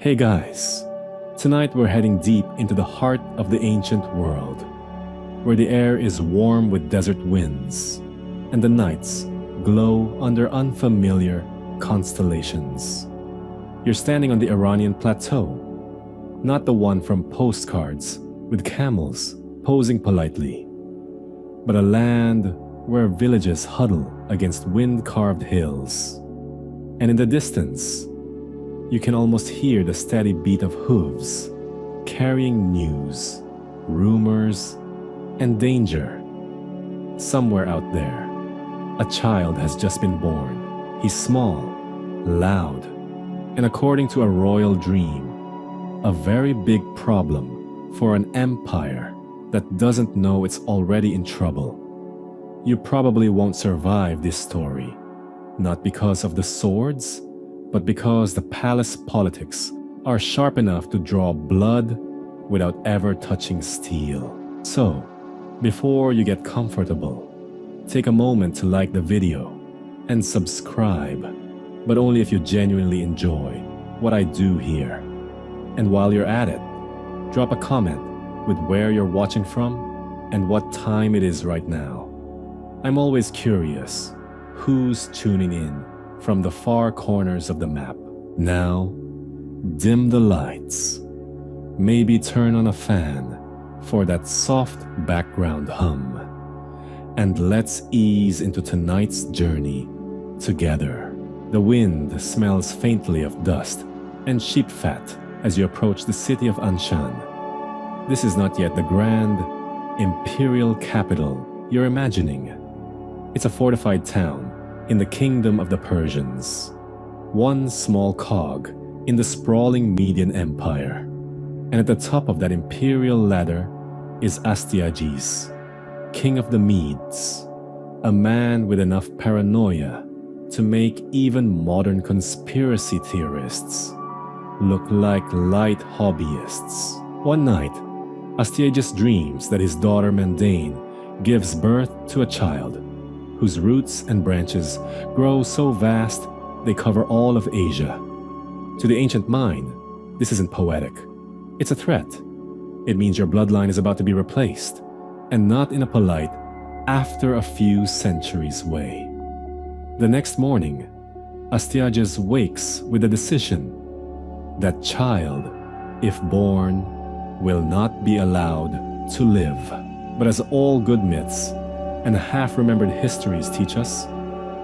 Hey guys, tonight we're heading deep into the heart of the ancient world, where the air is warm with desert winds and the nights glow under unfamiliar constellations. You're standing on the Iranian plateau, not the one from postcards with camels posing politely, but a land where villages huddle against wind-carved hills. And in the distance, you can almost hear the steady beat of hooves, carrying news, rumors, and danger. Somewhere out there, a child has just been born. He's small, loud, and according to a royal dream, a very big problem for an empire that doesn't know it's already in trouble. You probably won't survive this story, not because of the swords, but because the palace politics are sharp enough to draw blood without ever touching steel. So, before you get comfortable, take a moment to like the video and subscribe, but only if you genuinely enjoy what I do here. And while you're at it, drop a comment with where you're watching from and what time it is right now. I'm always curious who's tuning in from the far corners of the map. Now, dim the lights. Maybe turn on a fan for that soft background hum. And let's ease into tonight's journey together. The wind smells faintly of dust and sheep fat as you approach the city of Anshan. This is not yet the grand imperial capital you're imagining. It's a fortified town in the kingdom of the Persians, one small cog in the sprawling Median Empire. And at the top of that imperial ladder is Astyages, king of the Medes, a man with enough paranoia to make even modern conspiracy theorists look like light hobbyists. One night, Astyages dreams that his daughter Mandane gives birth to a child whose roots and branches grow so vast they cover all of Asia. To the ancient mind, this isn't poetic. It's a threat. It means your bloodline is about to be replaced, and not in a polite, after a few centuries way. The next morning, Astyages wakes with the decision that child, if born, will not be allowed to live. But as all good myths and half-remembered histories teach us,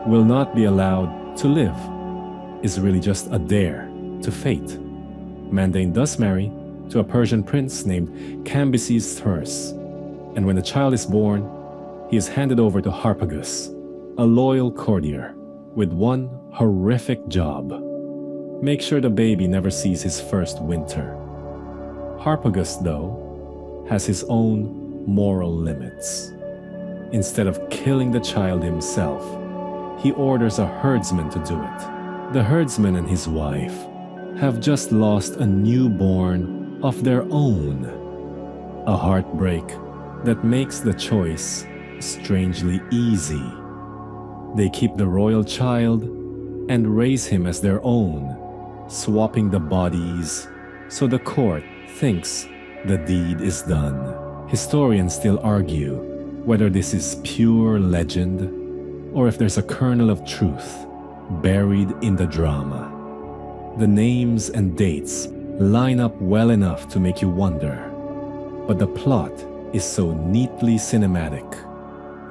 will not be allowed to live is really just a dare to fate. Mandane does marry to a Persian prince named Cambyses III, and when the child is born, he is handed over to Harpagus, a loyal courtier, with one horrific job: make sure the baby never sees his first winter. Harpagus, though, has his own moral limits. Instead of killing the child himself, he orders a herdsman to do it. The herdsman and his wife have just lost a newborn of their own. A heartbreak that makes the choice strangely easy. They keep the royal child and raise him as their own, swapping the bodies so the court thinks the deed is done. Historians still argue whether this is pure legend or if there's a kernel of truth buried in the drama. The names and dates line up well enough to make you wonder, but the plot is so neatly cinematic.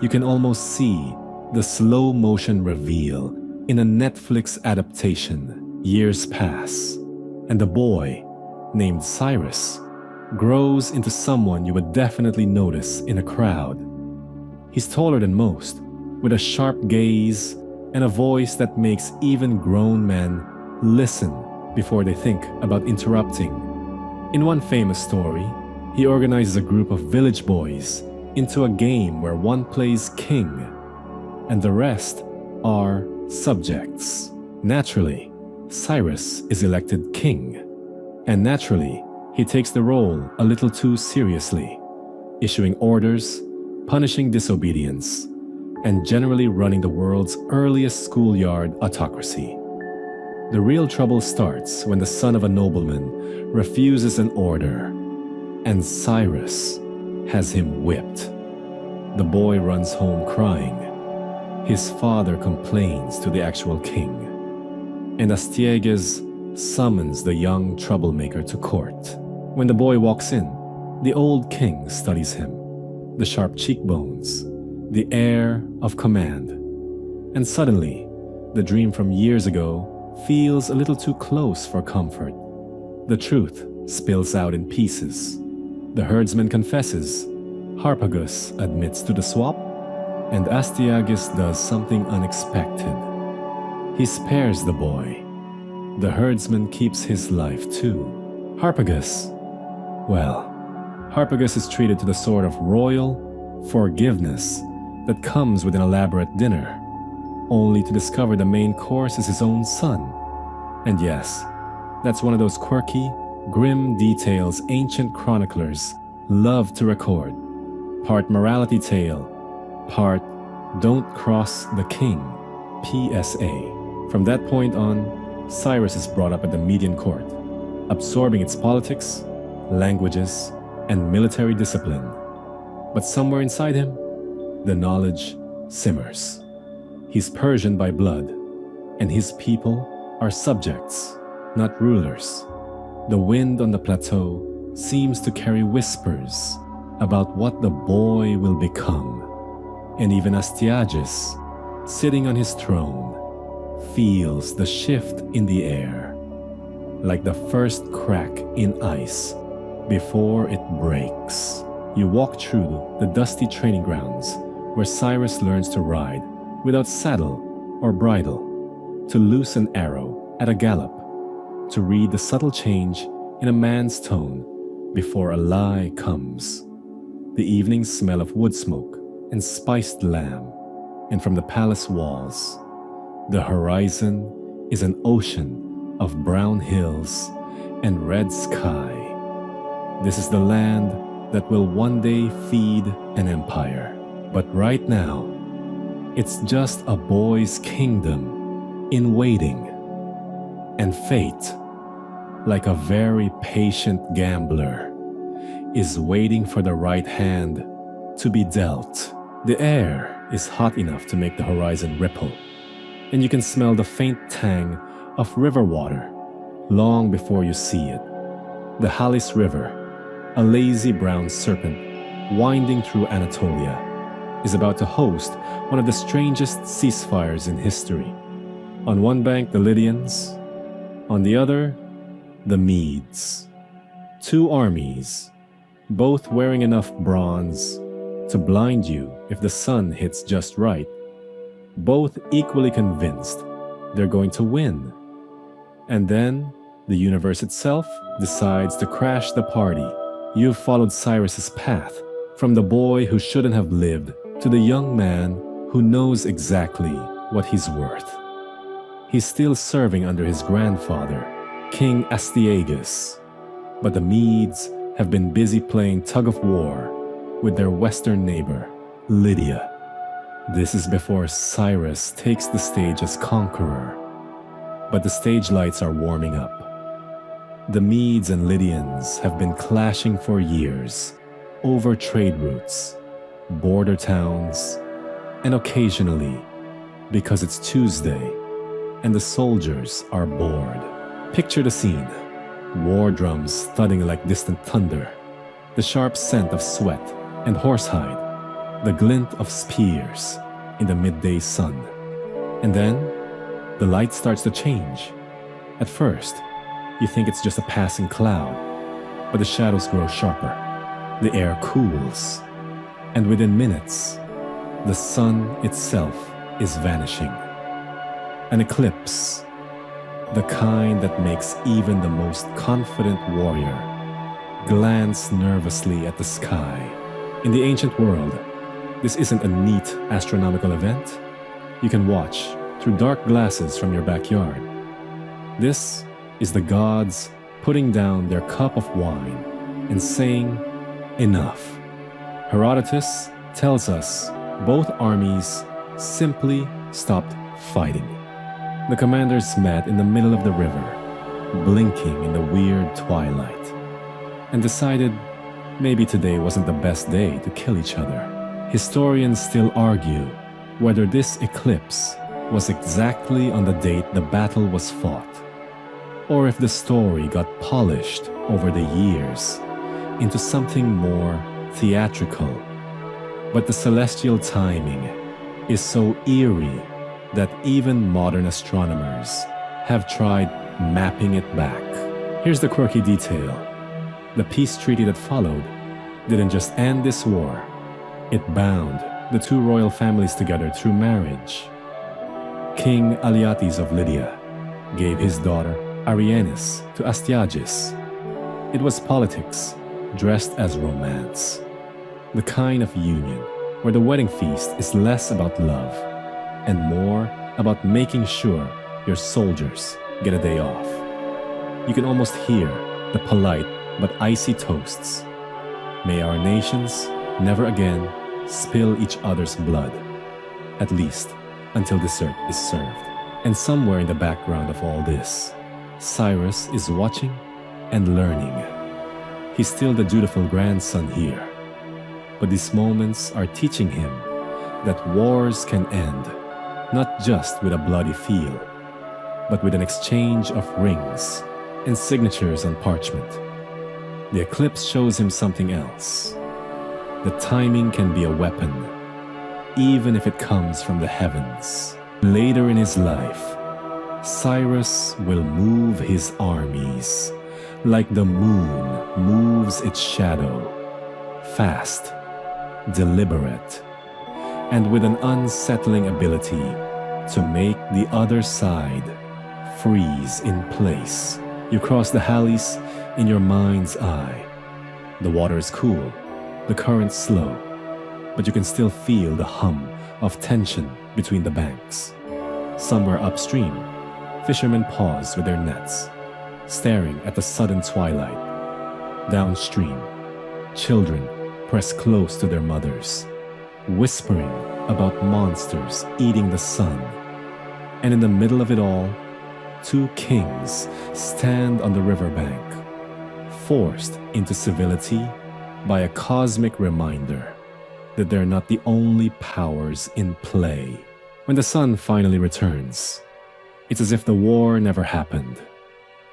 You can almost see the slow-motion reveal in a Netflix adaptation. Years pass, and the boy, named Cyrus, grows into someone you would definitely notice in a crowd. He's taller than most, with a sharp gaze and a voice that makes even grown men listen before they think about interrupting. In one famous story, he organizes a group of village boys into a game where one plays king and the rest are subjects. Naturally, Cyrus is elected king, and naturally, he takes the role a little too seriously, issuing orders, punishing disobedience, and generally running the world's earliest schoolyard autocracy. The real trouble starts when the son of a nobleman refuses an order, and Cyrus has him whipped. The boy runs home crying. His father complains to the actual king, and Astyages summons the young troublemaker to court. When the boy walks in, the old king studies him. The sharp cheekbones, the air of command, and suddenly, the dream from years ago feels a little too close for comfort. The truth spills out in pieces. The herdsman confesses, Harpagus admits to the swap, and Astyages does something unexpected. He spares the boy. The herdsman keeps his life too. Harpagus is treated to the sort of royal forgiveness that comes with an elaborate dinner, only to discover the main course is his own son. And yes, that's one of those quirky, grim details ancient chroniclers love to record. Part morality tale, part don't cross the king, PSA. From that point on, Cyrus is brought up at the Median court, absorbing its politics, languages, and military discipline. But somewhere inside him, the knowledge simmers. He's Persian by blood, and his people are subjects, not rulers. The wind on the plateau seems to carry whispers about what the boy will become. And even Astyages, sitting on his throne, feels the shift in the air, like the first crack in ice before it breaks. You walk through the dusty training grounds where Cyrus learns to ride without saddle or bridle, to loose an arrow at a gallop, to read the subtle change in a man's tone before a lie comes. The evening smell of wood smoke and spiced lamb, and from the palace walls, the horizon is an ocean of brown hills and red sky. This is the land that will one day feed an empire. But right now, it's just a boy's kingdom in waiting. And fate, like a very patient gambler, is waiting for the right hand to be dealt. The air is hot enough to make the horizon ripple, and you can smell the faint tang of river water long before you see it. The Halys River, a lazy brown serpent winding through Anatolia, is about to host one of the strangest ceasefires in history. On one bank, the Lydians, on the other, the Medes. Two armies, both wearing enough bronze to blind you if the sun hits just right, both equally convinced they're going to win. And then, the universe itself decides to crash the party. You've followed Cyrus's path, from the boy who shouldn't have lived to the young man who knows exactly what he's worth. He's still serving under his grandfather, King Astyages, but the Medes have been busy playing tug-of-war with their western neighbor, Lydia. This is before Cyrus takes the stage as conqueror, but the stage lights are warming up. The Medes and Lydians have been clashing for years over trade routes, border towns, and occasionally because it's Tuesday and the soldiers are bored. Picture the scene: war drums thudding like distant thunder, the sharp scent of sweat and horsehide, the glint of spears in the midday sun. And then, the light starts to change. At first, you think it's just a passing cloud, but the shadows grow sharper, the air cools, and within minutes, the sun itself is vanishing. An eclipse, the kind that makes even the most confident warrior glance nervously at the sky. In the ancient world, this isn't a neat astronomical event you can watch through dark glasses from your backyard. This is the gods putting down their cup of wine and saying, enough. Herodotus tells us both armies simply stopped fighting. The commanders met in the middle of the river, blinking in the weird twilight, and decided maybe today wasn't the best day to kill each other. Historians still argue whether this eclipse was exactly on the date the battle was fought, or if the story got polished over the years into something more theatrical. But the celestial timing is so eerie that even modern astronomers have tried mapping it back. Here's the quirky detail. The peace treaty that followed didn't just end this war, it bound the two royal families together through marriage. King Alyattes of Lydia gave his daughter Arianis to Astyages. It was politics dressed as romance, the kind of union where the wedding feast is less about love and more about making sure your soldiers get a day off. You can almost hear the polite but icy toasts. May our nations never again spill each other's blood, at least until dessert is served. And somewhere in the background of all this, Cyrus is watching and learning. He's still the dutiful grandson here, but these moments are teaching him that wars can end not just with a bloody field, but with an exchange of rings and signatures on parchment. The eclipse shows him something else. The timing can be a weapon, even if it comes from the heavens. Later in his life, Cyrus will move his armies like the moon moves its shadow, fast, deliberate, and with an unsettling ability to make the other side freeze in place. You cross the Halys in your mind's eye. The water is cool, the current slow, but you can still feel the hum of tension between the banks. Somewhere upstream, fishermen pause with their nets, staring at the sudden twilight. Downstream, children press close to their mothers, whispering about monsters eating the sun. And in the middle of it all, two kings stand on the riverbank, forced into civility by a cosmic reminder that they're not the only powers in play. When the sun finally returns, it's as if the war never happened.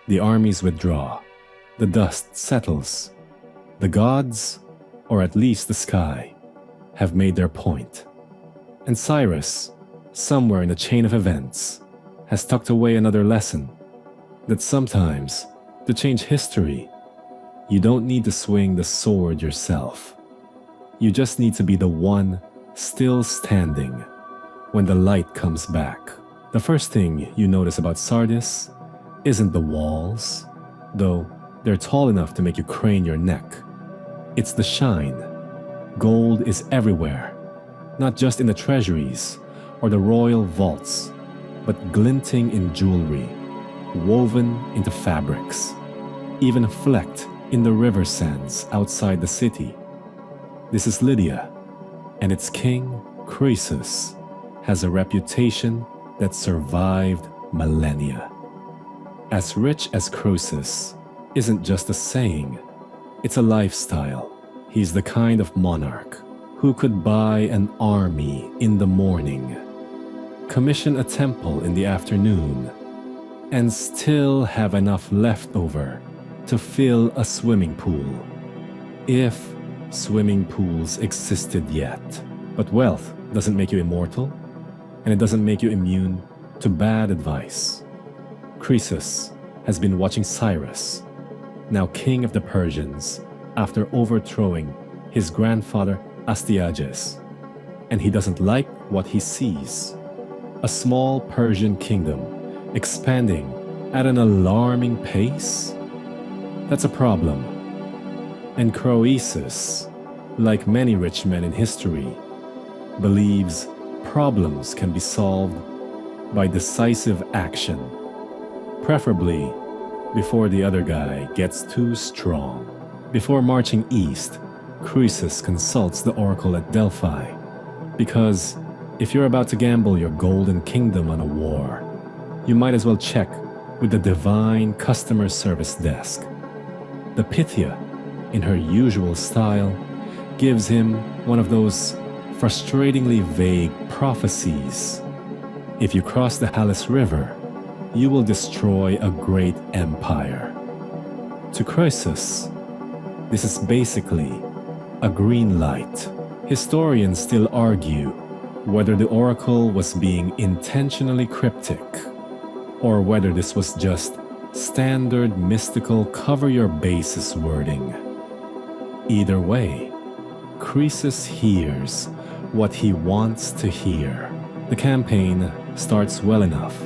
The armies withdraw, the dust settles. The gods, or at least the sky, have made their point. And Cyrus, somewhere in the chain of events, has tucked away another lesson, that sometimes, to change history, you don't need to swing the sword yourself. You just need to be the one still standing when the light comes back. The first thing you notice about Sardis isn't the walls, though they're tall enough to make you crane your neck. It's the shine. Gold is everywhere, not just in the treasuries or the royal vaults, but glinting in jewelry, woven into fabrics, even flecked in the river sands outside the city. This is Lydia, and its king, Croesus, has a reputation that survived millennia. As rich as Croesus isn't just a saying, it's a lifestyle. He's the kind of monarch who could buy an army in the morning, commission a temple in the afternoon, and still have enough left over to fill a swimming pool, if swimming pools existed yet. But wealth doesn't make you immortal, and it doesn't make you immune to bad advice. Croesus has been watching Cyrus, now king of the Persians, after overthrowing his grandfather Astyages, and he doesn't like what he sees. A small Persian kingdom expanding at an alarming pace? That's a problem. And Croesus, like many rich men in history, believes problems can be solved by decisive action, preferably before the other guy gets too strong. Before marching east, Croesus consults the oracle at Delphi, because if you're about to gamble your golden kingdom on a war, you might as well check with the divine customer service desk. The Pythia, in her usual style, gives him one of those frustratingly vague prophecies. If you cross the Halys River, you will destroy a great empire. To Croesus, this is basically a green light. Historians still argue whether the oracle was being intentionally cryptic or whether this was just standard mystical cover-your-bases wording. Either way, Croesus hears what he wants to hear. The campaign starts well enough.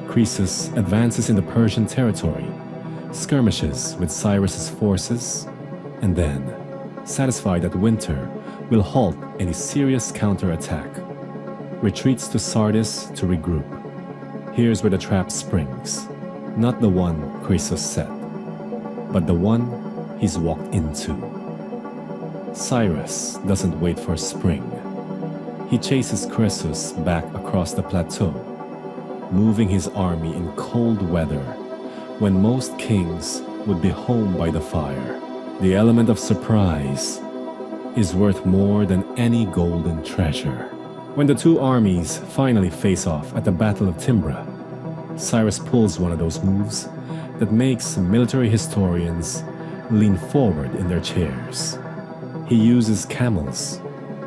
Croesus advances into Persian territory, skirmishes with Cyrus's forces, and then, satisfied that winter will halt any serious counterattack, retreats to Sardis to regroup. Here's where the trap springs. Not the one Croesus set, but the one he's walked into. Cyrus doesn't wait for spring. He chases Croesus back across the plateau, moving his army in cold weather when most kings would be home by the fire. The element of surprise is worth more than any golden treasure. When the two armies finally face off at the Battle of Timbra, Cyrus pulls one of those moves that makes military historians lean forward in their chairs. He uses camels,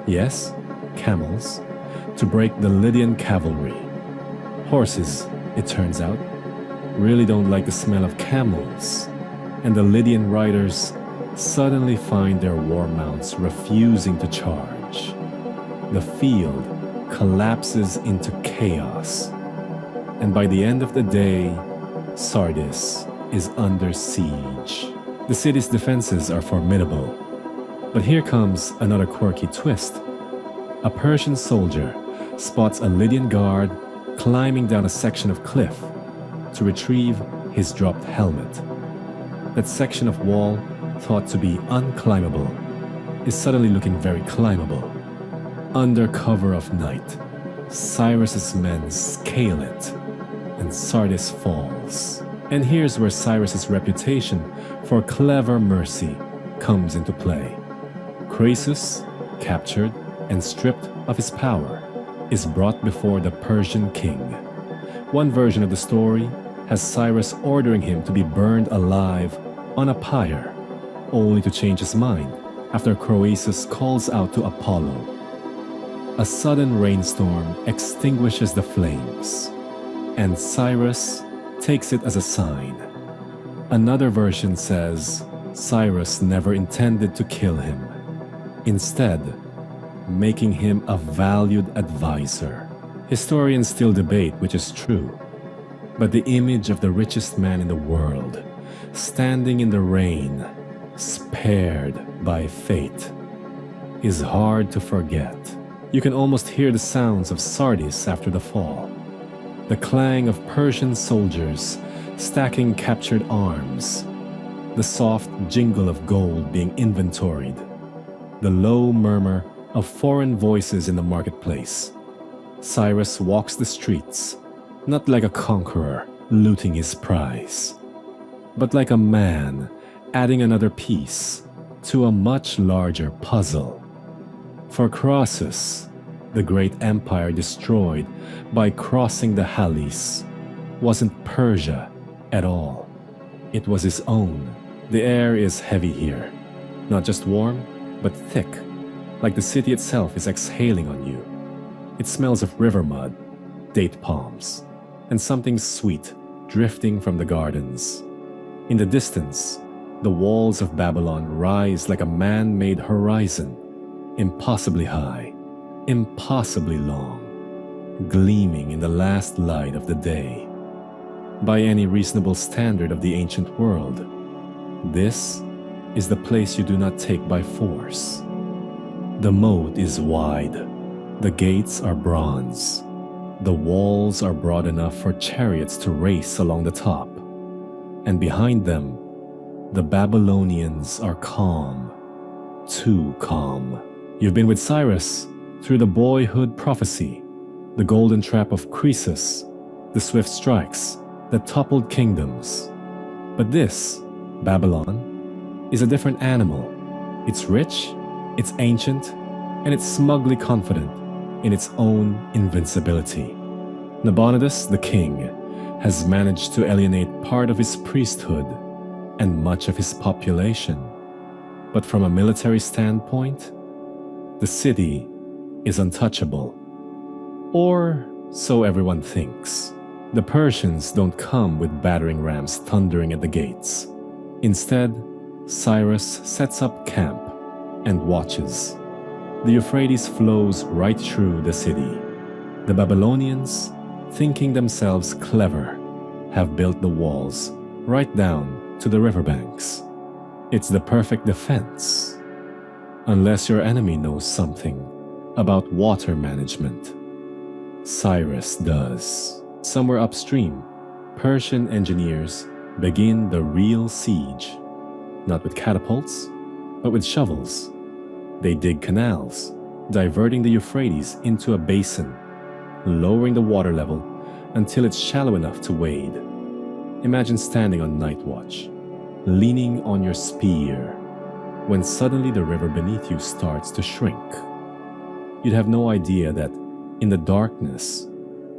yes, camels, to break the Lydian cavalry. Horses, it turns out, really don't like the smell of camels, and the Lydian riders suddenly find their war mounts refusing to charge. The field collapses into chaos, and by the end of the day, Sardis is under siege. The city's defenses are formidable, but here comes another quirky twist. A Persian soldier spots a Lydian guard climbing down a section of cliff to retrieve his dropped helmet. That section of wall, thought to be unclimbable, is suddenly looking very climbable. Under cover of night, Cyrus's men scale it, and Sardis falls. And here's where Cyrus's reputation for clever mercy comes into play. Croesus, captured and stripped of his power, is brought before the Persian king. One version of the story has Cyrus ordering him to be burned alive on a pyre, only to change his mind after Croesus calls out to Apollo. A sudden rainstorm extinguishes the flames, and Cyrus takes it as a sign. Another version says Cyrus never intended to kill him, instead making him a valued advisor. Historians still debate which is true, but the image of the richest man in the world, standing in the rain, spared by fate, is hard to forget. You can almost hear the sounds of Sardis after the fall. The clang of Persian soldiers stacking captured arms, the soft jingle of gold being inventoried, the low murmur of foreign voices in the marketplace. Cyrus walks the streets, not like a conqueror looting his prize, but like a man adding another piece to a much larger puzzle. For Croesus, the great empire destroyed by crossing the Halys wasn't Persia at all. It was his own. The air is heavy here, not just warm, but thick, like the city itself is exhaling on you. It smells of river mud, date palms, and something sweet drifting from the gardens. In the distance, the walls of Babylon rise like a man-made horizon, impossibly high, impossibly long, gleaming in the last light of the day. By any reasonable standard of the ancient world, this is the place you do not take by force. The moat is wide, the gates are bronze, the walls are broad enough for chariots to race along the top, and behind them, the Babylonians are calm, too calm. You've been with Cyrus through the boyhood prophecy, the golden trap of Croesus, the swift strikes that toppled kingdoms. But this, Babylon, is a different animal. It's rich, it's ancient, and it's smugly confident in its own invincibility. Nabonidus, the king, has managed to alienate part of his priesthood and much of his population. But from a military standpoint, the city is untouchable. Or so everyone thinks. The Persians don't come with battering rams thundering at the gates. Instead, Cyrus sets up camp and watches. The Euphrates flows right through the city. The Babylonians, thinking themselves clever, have built the walls right down to the riverbanks. It's the perfect defense, unless your enemy knows something about water management. Cyrus does. Somewhere upstream, Persian engineers begin the real siege, not with catapults, but with shovels. They dig canals, diverting the Euphrates into a basin, lowering the water level until it's shallow enough to wade. Imagine standing on night watch, leaning on your spear, when suddenly the river beneath you starts to shrink. You'd have no idea that in the darkness,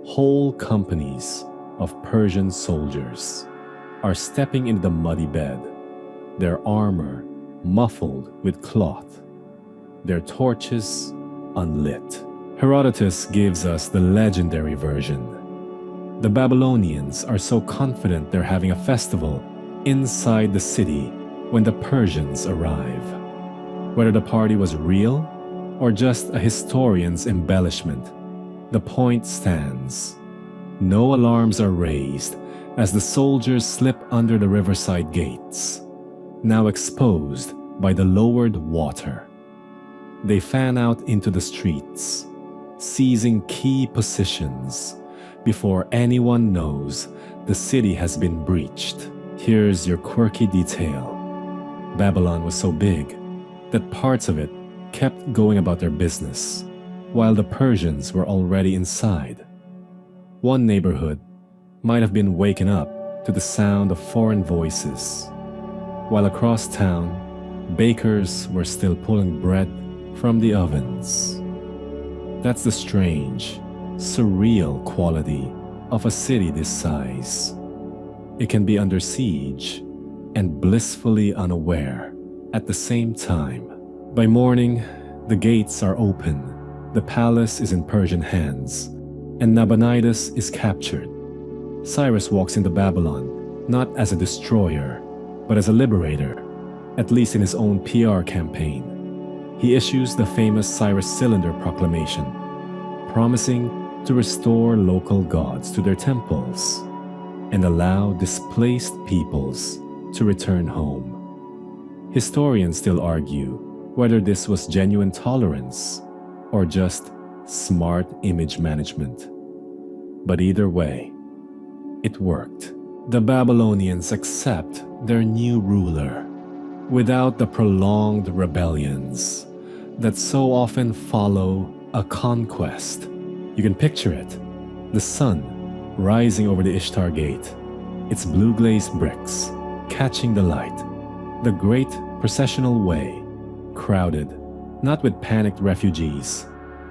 whole companies of Persian soldiers are stepping into the muddy bed, their armor muffled with cloth, their torches unlit. Herodotus gives us the legendary version. The Babylonians are so confident they're having a festival inside the city when the Persians arrive. Whether the party was real or just a historian's embellishment, the point stands. No alarms are raised as the soldiers slip under the riverside gates, now exposed by the lowered water. They fan out into the streets, seizing key positions before anyone knows the city has been breached. Here's your quirky detail. Babylon was so big that parts of it kept going about their business, while the Persians were already inside. One neighborhood might have been waken up to the sound of foreign voices, while across town, bakers were still pulling bread from the ovens. That's the strange, surreal quality of a city this size. It can be under siege and blissfully unaware at the same time. By morning, the gates are open, the palace is in Persian hands, and Nabonidus is captured. Cyrus walks into Babylon not as a destroyer, but as a liberator, at least in his own PR campaign. He issues the famous Cyrus Cylinder proclamation, promising to restore local gods to their temples and allow displaced peoples to return home. Historians still argue whether this was genuine tolerance or just smart image management. But either way, it worked. The Babylonians accept their new ruler without the prolonged rebellions that so often follow a conquest. You can picture it, the sun rising over the Ishtar Gate, its blue-glazed bricks catching the light, the great processional way, crowded not with panicked refugees,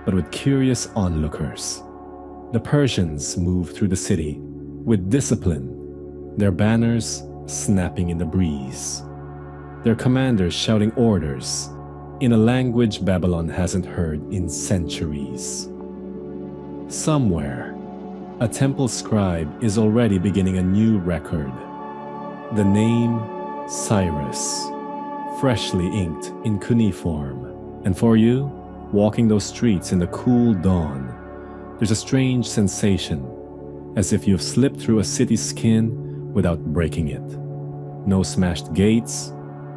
but with curious onlookers. The Persians move through the city with discipline, their banners snapping in the breeze, their commanders shouting orders in a language Babylon hasn't heard in centuries. Somewhere, a temple scribe is already beginning a new record. The name Cyrus, freshly inked in cuneiform. And for you, walking those streets in the cool dawn, there's a strange sensation, as if you've slipped through a city's skin without breaking it. No smashed gates,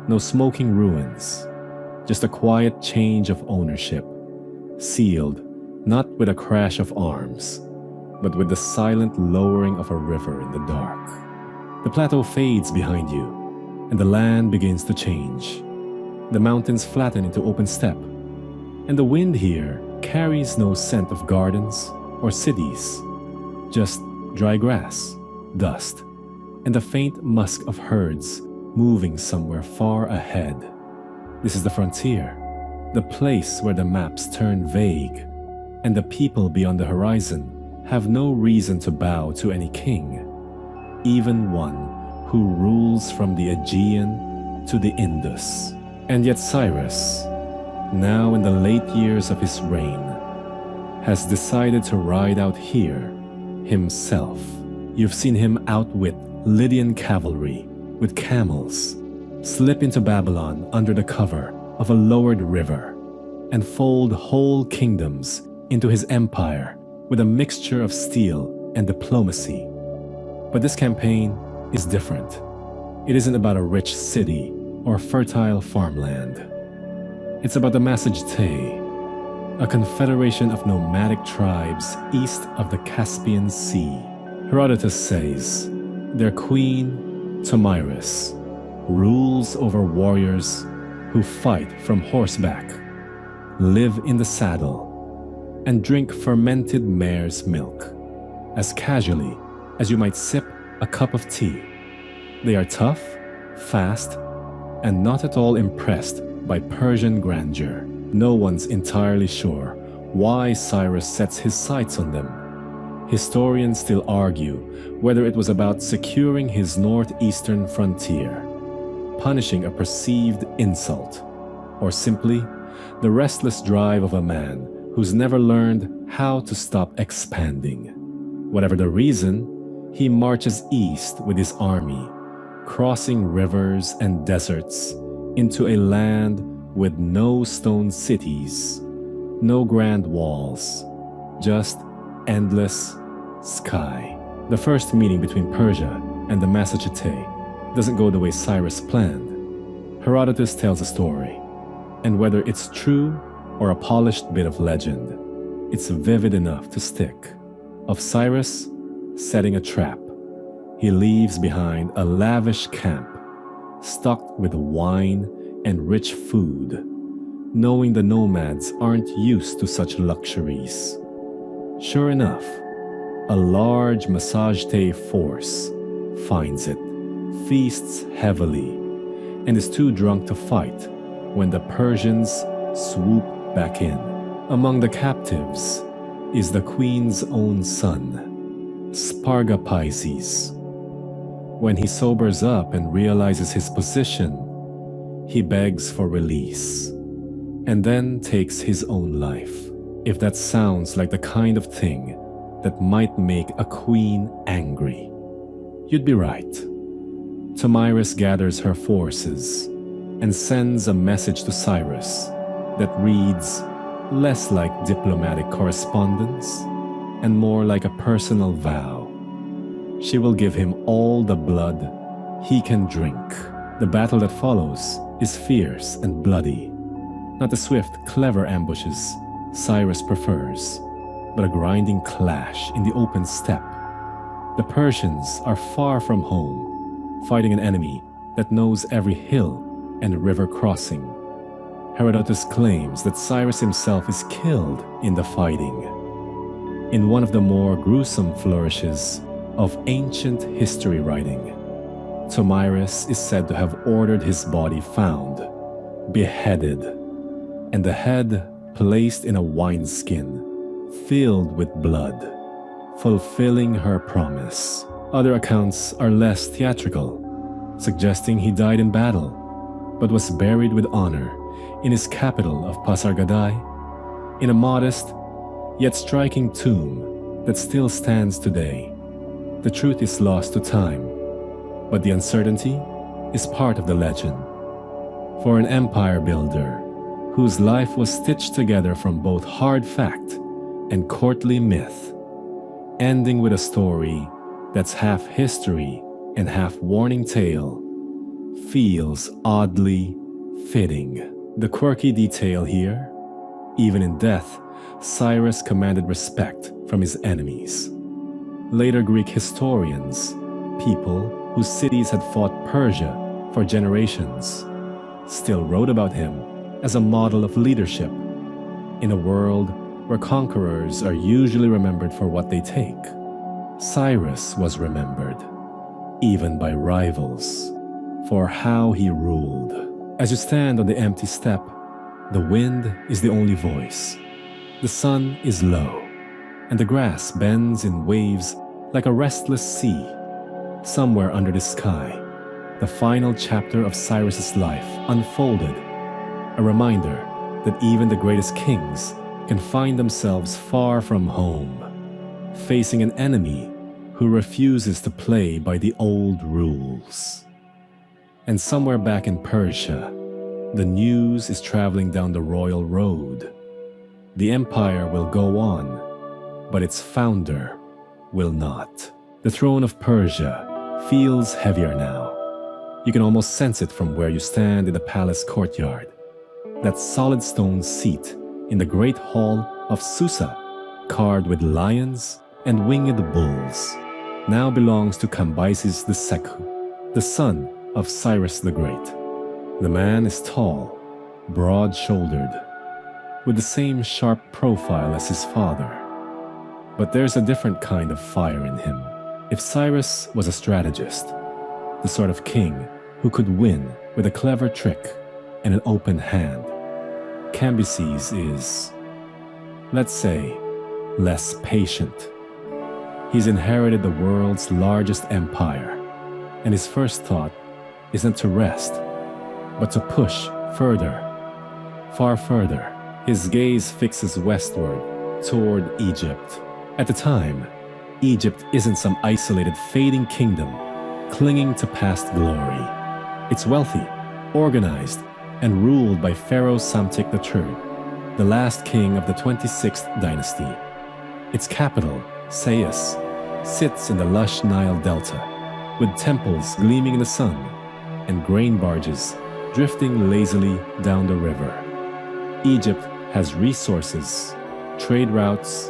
no smoking ruins, just a quiet change of ownership, sealed not with a crash of arms, but with the silent lowering of a river in the dark. The plateau fades behind you, and the land begins to change. The mountains flatten into open steppe, and the wind here carries no scent of gardens or cities, just dry grass, dust, and the faint musk of herds moving somewhere far ahead. This is the frontier, the place where the maps turn vague, and the people beyond the horizon have no reason to bow to any king, even one who rules from the Aegean to the Indus. And yet Cyrus, now in the late years of his reign, has decided to ride out here himself. You've seen him outwit Lydian cavalry with camels, slip into Babylon under the cover of a lowered river, and fold whole kingdoms into his empire with a mixture of steel and diplomacy. But this campaign is different. It isn't about a rich city or fertile farmland. It's about the Massagetae, a confederation of nomadic tribes east of the Caspian Sea. Herodotus says their queen, Tomyris, rules over warriors who fight from horseback, live in the saddle, and drink fermented mare's milk as casually as you might sip a cup of tea. They are tough, fast, and not at all impressed by Persian grandeur. No one's entirely sure why Cyrus sets his sights on them. Historians still argue whether it was about securing his northeastern frontier, punishing a perceived insult, or simply the restless drive of a man who's never learned how to stop expanding. Whatever the reason, he marches east with his army, crossing rivers and deserts into a land with no stone cities, no grand walls, just endless sky. The first meeting between Persia and the Massagetae doesn't go the way Cyrus planned. Herodotus tells a story, and whether it's true or a polished bit of legend, it's vivid enough to stick. Of Cyrus setting a trap, he leaves behind a lavish camp, stocked with wine and rich food, knowing the nomads aren't used to such luxuries. Sure enough, a large Massagetae force finds it, feasts heavily, and is too drunk to fight when the Persians swoop back in. Among the captives is the queen's own son, Spargapises. When he sobers up and realizes his position, he begs for release, and then takes his own life. If that sounds like the kind of thing that might make a queen angry, you'd be right. Tomyris gathers her forces and sends a message to Cyrus that reads less like diplomatic correspondence and more like a personal vow. She will give him all the blood he can drink. The battle that follows is fierce and bloody, not the swift, clever ambushes Cyrus prefers, but a grinding clash in the open steppe. The Persians are far from home, fighting an enemy that knows every hill and river crossing. Herodotus claims that Cyrus himself is killed in the fighting. In one of the more gruesome flourishes of ancient history writing, Tomyris is said to have ordered his body found, beheaded, and the head placed in a wineskin filled with blood, fulfilling her promise. Other accounts are less theatrical, suggesting he died in battle, but was buried with honor in his capital of Pasargadae, in a modest yet striking tomb that still stands today. The truth is lost to time, but the uncertainty is part of the legend. For an empire builder whose life was stitched together from both hard fact and courtly myth, ending with a story that's half history and half warning tale, feels oddly fitting. The quirky detail here: even in death, Cyrus commanded respect from his enemies. Later Greek historians, people whose cities had fought Persia for generations, still wrote about him as a model of leadership in a world where conquerors are usually remembered for what they take. Cyrus was remembered, even by rivals, for how he ruled. As you stand on the empty steppe, the wind is the only voice. The sun is low, and the grass bends in waves like a restless sea. Somewhere under the sky, the final chapter of Cyrus's life unfolded, a reminder that even the greatest kings can find themselves far from home, facing an enemy who refuses to play by the old rules. And somewhere back in Persia, the news is traveling down the royal road. The empire will go on, but its founder will not. The throne of Persia feels heavier now. You can almost sense it from where you stand in the palace courtyard. That solid stone seat in the great hall of Susa, carved with lions and winged bulls, now belongs to Cambyses II, the son of Cyrus the Great. The man is tall, broad-shouldered, with the same sharp profile as his father. But there's a different kind of fire in him. If Cyrus was a strategist, the sort of king who could win with a clever trick and an open hand, Cambyses is, let's say, less patient. He's inherited the world's largest empire, and his first thought isn't to rest, but to push further, far further. His gaze fixes westward toward Egypt. At the time, Egypt isn't some isolated, fading kingdom clinging to past glory. It's wealthy, organized, and ruled by Pharaoh Psamtik III, the last king of the 26th dynasty. Its capital, Sais, sits in the lush Nile Delta, with temples gleaming in the sun and grain barges drifting lazily down the river. Egypt has resources, trade routes,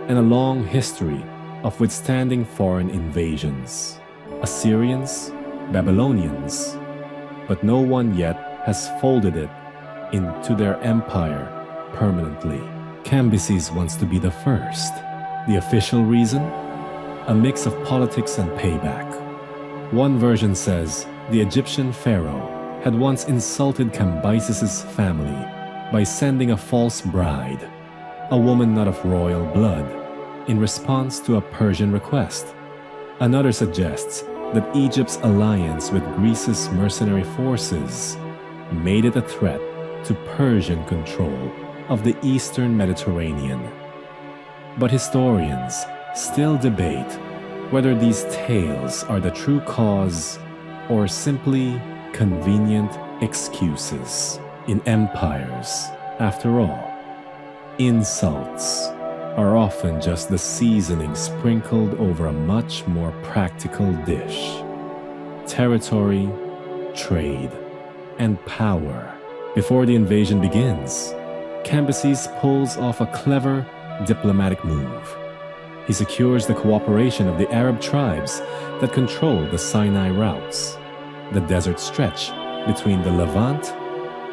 and a long history of withstanding foreign invasions. Assyrians, Babylonians, but no one yet has folded it into their empire permanently. Cambyses wants to be the first. The official reason? A mix of politics and payback. One version says the Egyptian pharaoh had once insulted Cambyses' family by sending a false bride, a woman not of royal blood, in response to a Persian request. Another suggests that Egypt's alliance with Greece's mercenary forces made it a threat to Persian control of the eastern Mediterranean. But historians still debate whether these tales are the true cause or simply convenient excuses. In empires, after all, insults are often just the seasoning sprinkled over a much more practical dish. Territory, trade, and power. Before the invasion begins, Cambyses pulls off a clever diplomatic move. He secures the cooperation of the Arab tribes that control the Sinai routes, the desert stretch between the Levant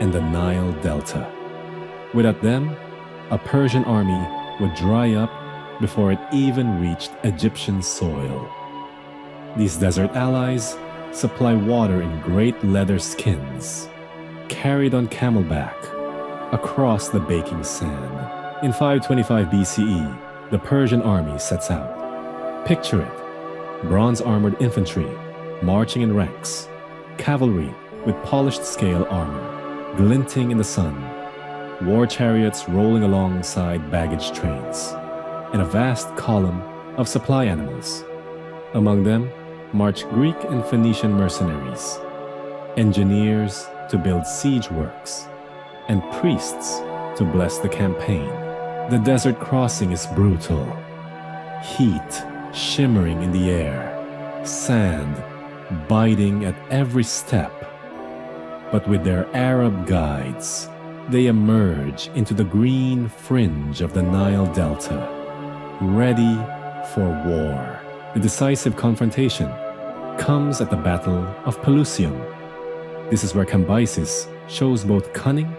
and the Nile Delta. Without them, a Persian army would dry up before it even reached Egyptian soil. These desert allies supply water in great leather skins, carried on camelback across the baking sand. In 525 BCE, the Persian army sets out. Picture it: bronze-armored infantry marching in ranks, cavalry with polished scale armor glinting in the sun, war chariots rolling alongside baggage trains, and a vast column of supply animals. Among them march Greek and Phoenician mercenaries, engineers to build siege works, and priests to bless the campaign. The desert crossing is brutal. Heat shimmering in the air, sand biting at every step. But with their Arab guides, they emerge into the green fringe of the Nile Delta, ready for war. The decisive confrontation comes at the Battle of Pelusium. This is where Cambyses shows both cunning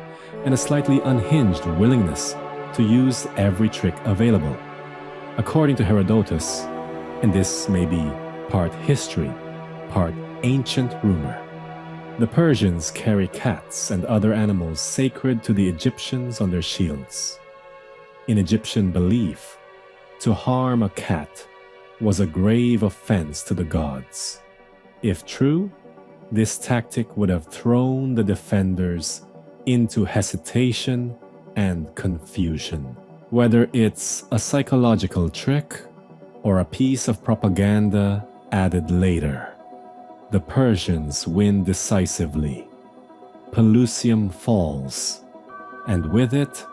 and a slightly unhinged willingness to use every trick available. According to Herodotus, And this may be part history, part ancient rumor. The Persians carry cats and other animals sacred to the Egyptians on their shields. In Egyptian belief, to harm a cat was a grave offense to the gods. If true, this tactic would have thrown the defenders into hesitation and confusion. Whether it's a psychological trick or a piece of propaganda added later, the Persians win decisively. Pelusium falls, and with it,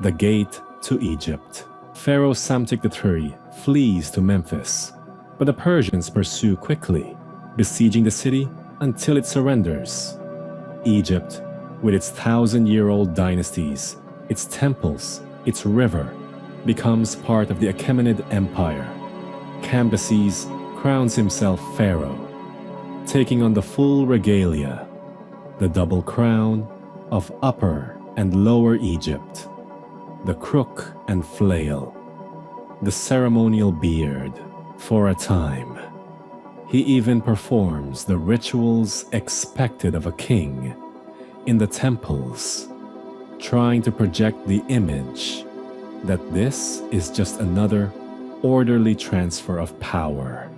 the gate to Egypt. Pharaoh Psamtik III flees to Memphis, but the Persians pursue quickly, besieging the city until it surrenders. Egypt, with its 1,000-year-old dynasties, its temples, its river, becomes part of the Achaemenid Empire. Cambyses crowns himself pharaoh, taking on the full regalia, the double crown of Upper and Lower Egypt, the crook and flail, the ceremonial beard. For a time, he even performs the rituals expected of a king in the temples, trying to project the image that this is just another orderly transfer of power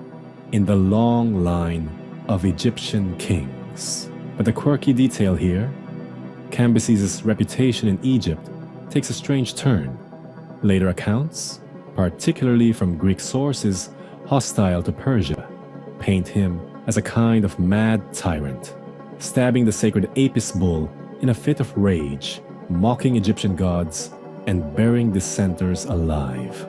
in the long line of Egyptian kings. But the quirky detail here, Cambyses' reputation in Egypt takes a strange turn. Later accounts, particularly from Greek sources hostile to Persia, paint him as a kind of mad tyrant, stabbing the sacred Apis bull in a fit of rage, mocking Egyptian gods, and burying dissenters alive.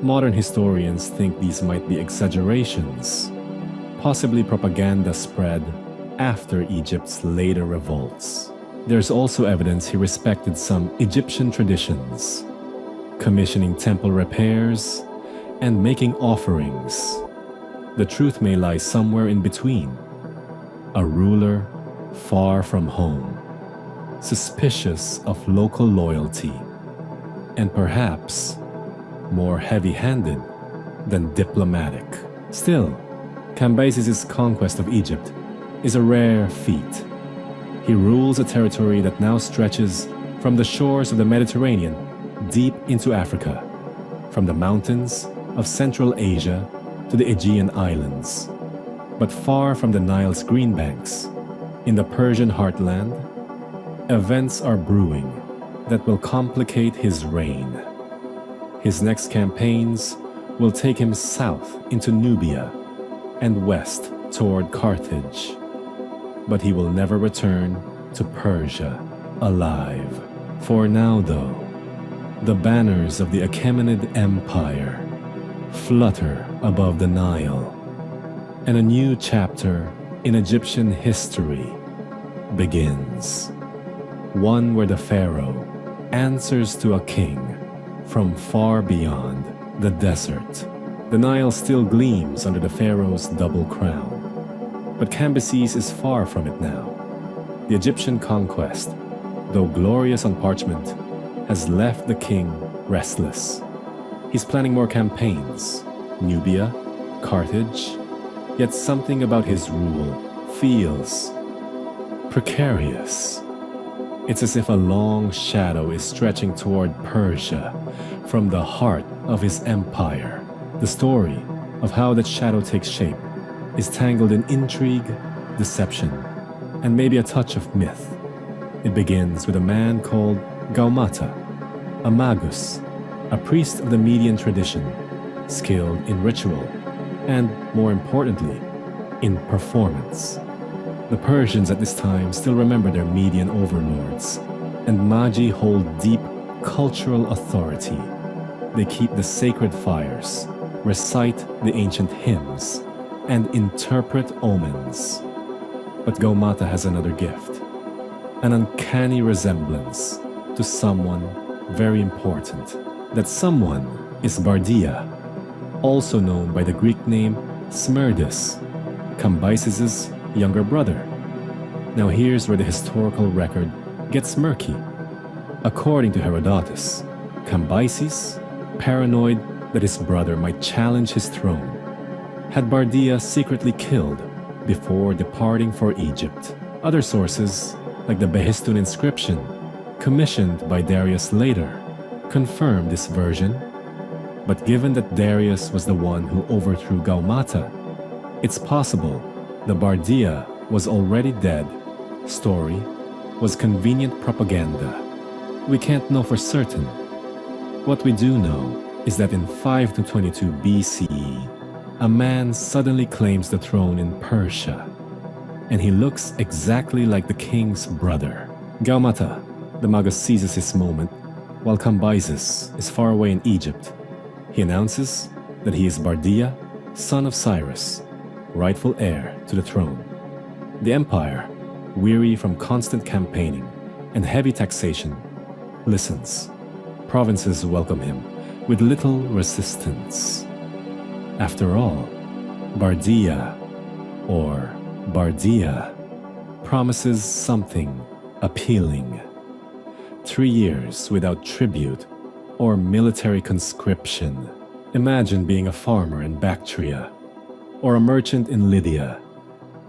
Modern historians think these might be exaggerations, possibly propaganda spread after Egypt's later revolts. There's also evidence he respected some Egyptian traditions, commissioning temple repairs and making offerings. The truth may lie somewhere in between. A ruler far from home, suspicious of local loyalty, and perhaps more heavy-handed than diplomatic. Still, Cambyses' conquest of Egypt is a rare feat. He rules a territory that now stretches from the shores of the Mediterranean deep into Africa, from the mountains of Central Asia to the Aegean Islands. But far from the Nile's green banks, in the Persian heartland, events are brewing that will complicate his reign. His next campaigns will take him south into Nubia and west toward Carthage. But he will never return to Persia alive. For now, though, the banners of the Achaemenid Empire flutter above the Nile, and a new chapter in Egyptian history begins. One where the pharaoh answers to a king from far beyond the desert. The Nile still gleams under the pharaoh's double crown, but Cambyses is far from it now. The Egyptian conquest, though glorious on parchment, has left the king restless. He's planning more campaigns, Nubia, Carthage, yet something about his rule feels precarious. It's as if a long shadow is stretching toward Persia from the heart of his empire. The story of how that shadow takes shape is tangled in intrigue, deception, and maybe a touch of myth. It begins with a man called Gaumata, a magus, a priest of the Median tradition, skilled in ritual and, more importantly, in performance. The Persians at this time still remember their Median overlords, and Magi hold deep cultural authority. They keep the sacred fires, recite the ancient hymns, and interpret omens. But Gaumata has another gift, an uncanny resemblance to someone very important. That someone is Bardia, also known by the Greek name Smerdis, Cambyses' younger brother. Now here's where the historical record gets murky. According to Herodotus, Cambyses, paranoid that his brother might challenge his throne, had Bardia secretly killed before departing for Egypt. Other sources, like the Behistun inscription, commissioned by Darius later, confirm this version. But given that Darius was the one who overthrew Gaumata, it's possible the Bardia was already dead story was convenient propaganda. We can't know for certain. What we do know is that in 522 BCE, a man suddenly claims the throne in Persia, and he looks exactly like the king's brother. Gaumata, the Magus, seizes his moment while Cambyses is far away in Egypt. He announces that he is Bardia, son of Cyrus, rightful heir to the throne. The empire, weary from constant campaigning and heavy taxation, listens. Provinces welcome him with little resistance. After all, Bardia, or Bardia, promises something appealing. 3 years without tribute or military conscription. Imagine being a farmer in Bactria or a merchant in Lydia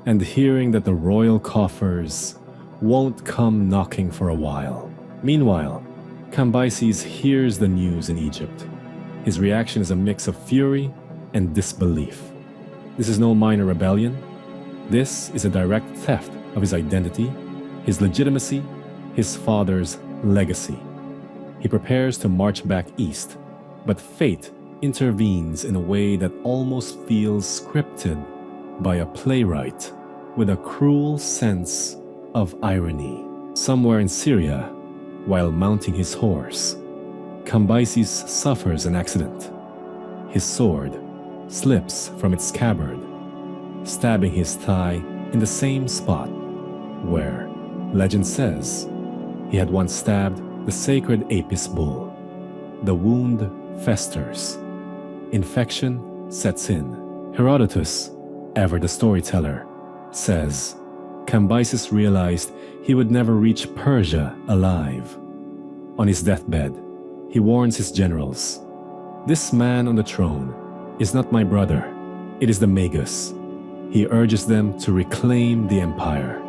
and hearing that the royal coffers won't come knocking for a while. Meanwhile, Cambyses hears the news in Egypt. His reaction is a mix of fury and disbelief. This is no minor rebellion. This is a direct theft of his identity, his legitimacy, his father's legacy. He prepares to march back east, but fate intervenes in a way that almost feels scripted by a playwright with a cruel sense of irony. Somewhere in Syria, while mounting his horse, Cambyses suffers an accident. His sword slips from its scabbard, stabbing his thigh in the same spot where, legend says, he had once stabbed the sacred Apis bull. The wound festers. Infection sets in. Herodotus, ever the storyteller, says Cambyses realized he would never reach Persia alive. On his deathbed, he warns his generals, "This man on the throne is not my brother, it is the Magus." He urges them to reclaim the empire.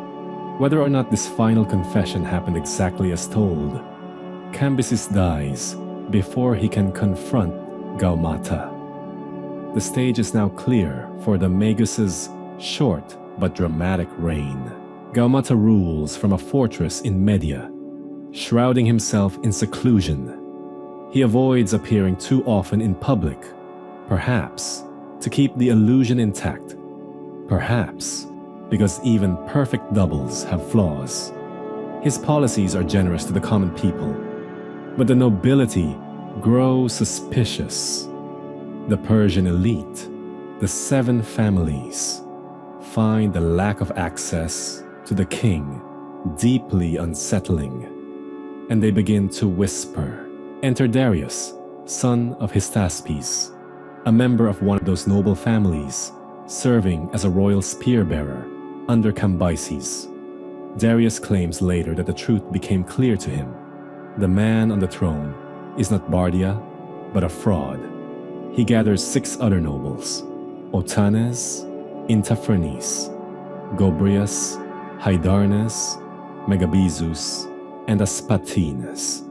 Whether or not this final confession happened exactly as told, Cambyses dies before he can confront Gaumata. The stage is now clear for the Magus' short but dramatic reign. Gaumata rules from a fortress in Media, shrouding himself in seclusion. He avoids appearing too often in public, perhaps to keep the illusion intact, perhaps because even perfect doubles have flaws. His policies are generous to the common people, but the nobility grow suspicious. The Persian elite, the 7 families, find the lack of access to the king deeply unsettling, and they begin to whisper. Enter Darius, son of Hystaspes, a member of one of those noble families, serving as a royal spear-bearer under Cambyses. Darius claims later that the truth became clear to him. The man on the throne is not Bardia, but a fraud. He gathers 6 other nobles, Otanes, Intaphernes, Gobrias, Hydarnes, Megabizus, and Aspatinus,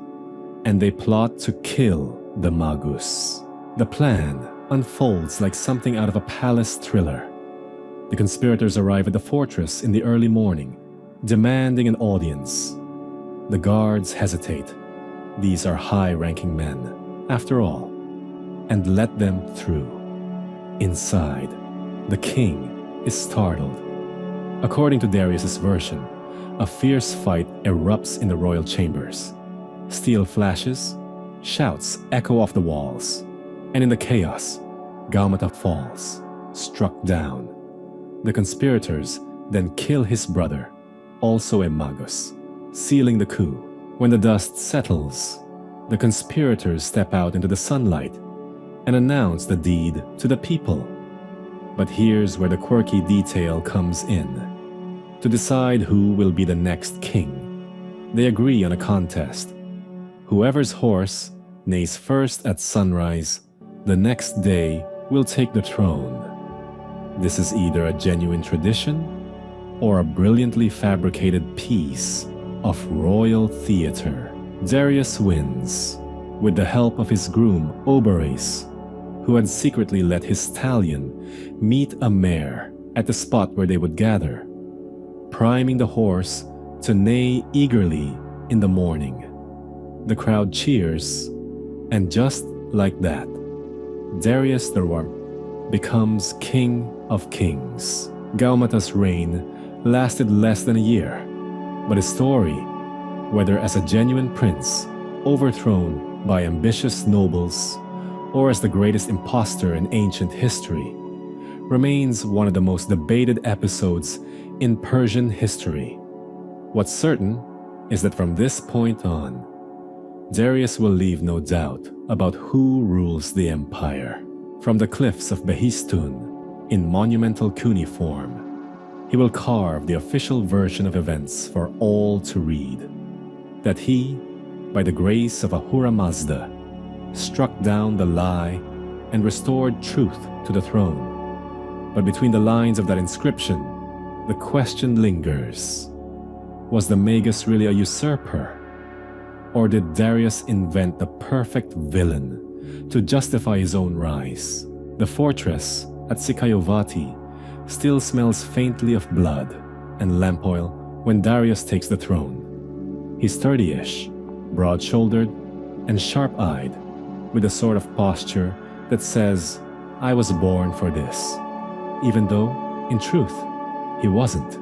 and they plot to kill the Magus. The plan unfolds like something out of a palace thriller. The conspirators arrive at the fortress in the early morning, demanding an audience. The guards hesitate. These are high-ranking men, after all, and let them through. Inside, the king is startled. According to Darius' version, a fierce fight erupts in the royal chambers. Steel flashes, shouts echo off the walls, and in the chaos, Gaumata falls, struck down. The conspirators then kill his brother, also a Magus, sealing the coup. When the dust settles, the conspirators step out into the sunlight and announce the deed to the people. But here's where the quirky detail comes in. To decide who will be the next king, they agree on a contest. Whoever's horse neighs first at sunrise the next day will take the throne. This is either a genuine tradition or a brilliantly fabricated piece of royal theater. Darius wins, with the help of his groom Oberes, who had secretly let his stallion meet a mare at the spot where they would gather, priming the horse to neigh eagerly in the morning. The crowd cheers, and just like that, Darius the Great becomes King of Kings. Gaumata's reign lasted less than a year, but his story, whether as a genuine prince overthrown by ambitious nobles or as the greatest impostor in ancient history, remains one of the most debated episodes in Persian history. What's certain is that from this point on, Darius will leave no doubt about who rules the empire. From the cliffs of Behistun, in monumental cuneiform, he will carve the official version of events for all to read. That he, by the grace of Ahura Mazda, struck down the lie and restored truth to the throne. But between the lines of that inscription, the question lingers. Was the Magus really a usurper? Or did Darius invent the perfect villain to justify his own rise? The fortress at Sikayovati still smells faintly of blood and lamp oil when Darius takes the throne. He's sturdy-ish, broad-shouldered, and sharp-eyed, with a sort of posture that says, "I was born for this," even though, in truth, he wasn't.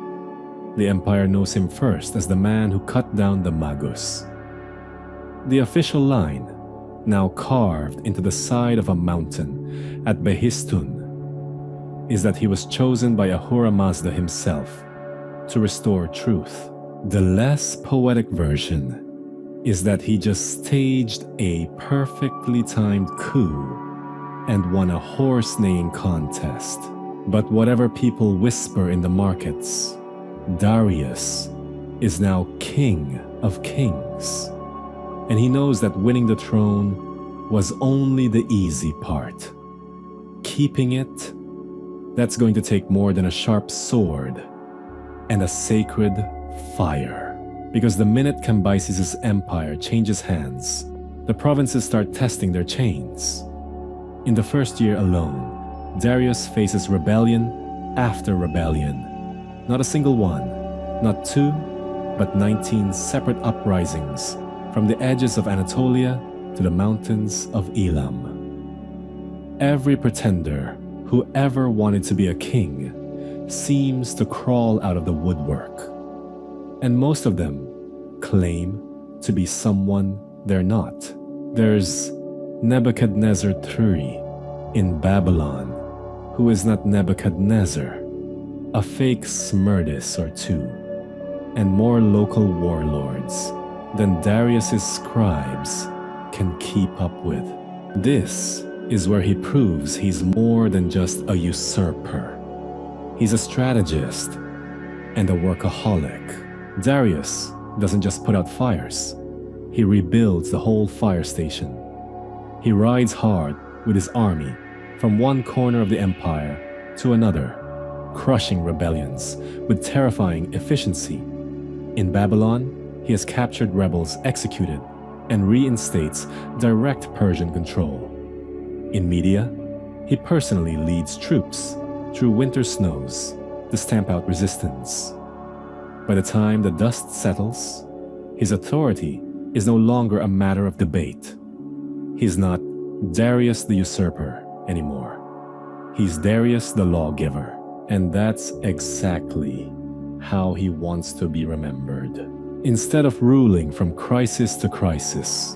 The empire knows him first as the man who cut down the Magus. The official line, now carved into the side of a mountain at Behistun, is that he was chosen by Ahura Mazda himself to restore truth. The less poetic version is that he just staged a perfectly timed coup and won a horse neighing contest. But whatever people whisper in the markets, Darius is now King of Kings. And he knows that winning the throne was only the easy part. Keeping it, that's going to take more than a sharp sword and a sacred fire. Because the minute Cambyses' empire changes hands, the provinces start testing their chains. In the first year alone, Darius faces rebellion after rebellion. Not a single one, not two, but 19 separate uprisings from the edges of Anatolia to the mountains of Elam. Every pretender who ever wanted to be a king seems to crawl out of the woodwork. And most of them claim to be someone they're not. There's Nebuchadnezzar III in Babylon, who is not Nebuchadnezzar, a fake Smerdis or two, and more local warlords than Darius's scribes can keep up with. This is where he proves he's more than just a usurper. He's a strategist and a workaholic. Darius doesn't just put out fires, he rebuilds the whole fire station. He rides hard with his army from one corner of the empire to another, crushing rebellions with terrifying efficiency. In Babylon, he has captured rebels executed and reinstates direct Persian control. In Media, he personally leads troops through winter snows to stamp out resistance. By the time the dust settles, his authority is no longer a matter of debate. He's not Darius the usurper anymore. He's Darius the lawgiver, and that's exactly how he wants to be remembered. Instead of ruling from crisis to crisis,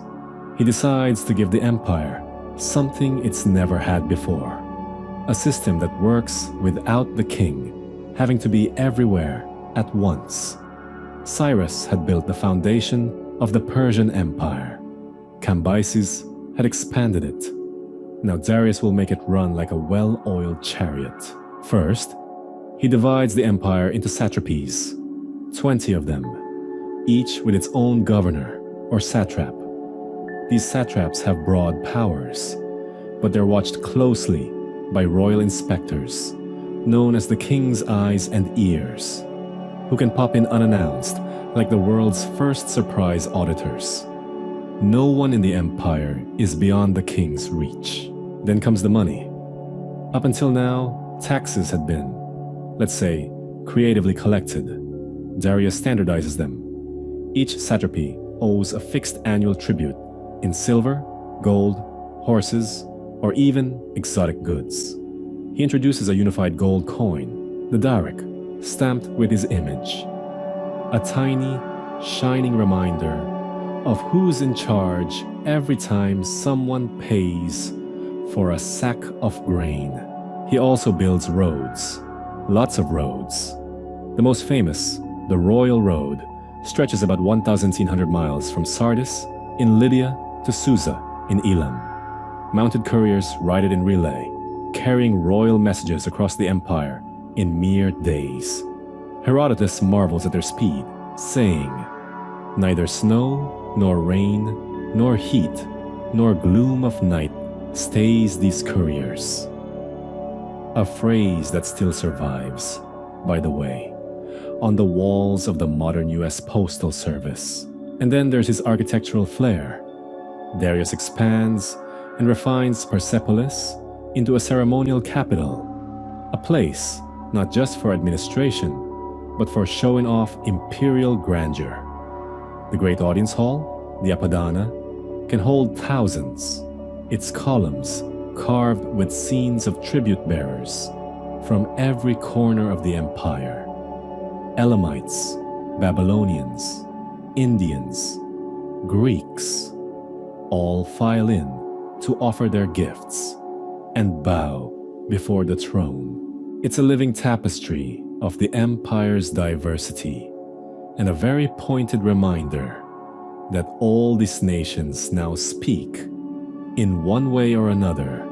he decides to give the empire something it's never had before. A system that works without the king having to be everywhere at once. Cyrus had built the foundation of the Persian Empire. Cambyses had expanded it. Now Darius will make it run like a well-oiled chariot. First, he divides the empire into satrapies, 20 of them, each with its own governor or satrap. These satraps have broad powers, but they're watched closely by royal inspectors, known as the King's Eyes and Ears, who can pop in unannounced like the world's first surprise auditors. No one in the empire is beyond the king's reach. Then comes the money. Up until now, taxes had been, let's say, creatively collected. Darius standardizes them. Each satrapy owes a fixed annual tribute in silver, gold, horses, or even exotic goods. He introduces a unified gold coin, the darik, stamped with his image. A tiny, shining reminder of who's in charge every time someone pays for a sack of grain. He also builds roads, lots of roads. The most famous, the Royal Road, stretches about 1,300 miles from Sardis in Lydia to Susa in Elam. Mounted couriers ride it in relay, carrying royal messages across the empire in mere days. Herodotus marvels at their speed, saying, "Neither snow, nor rain, nor heat, nor gloom of night stays these couriers." A phrase that still survives, by the way, on the walls of the modern US Postal Service. And then there's his architectural flair. Darius expands and refines Persepolis into a ceremonial capital, a place not just for administration, but for showing off imperial grandeur. The Great Audience Hall, the Apadana, can hold thousands, its columns carved with scenes of tribute bearers from every corner of the empire. Elamites, Babylonians, Indians, Greeks, all file in to offer their gifts and bow before the throne. It's a living tapestry of the empire's diversity and a very pointed reminder that all these nations now speak, in one way or another,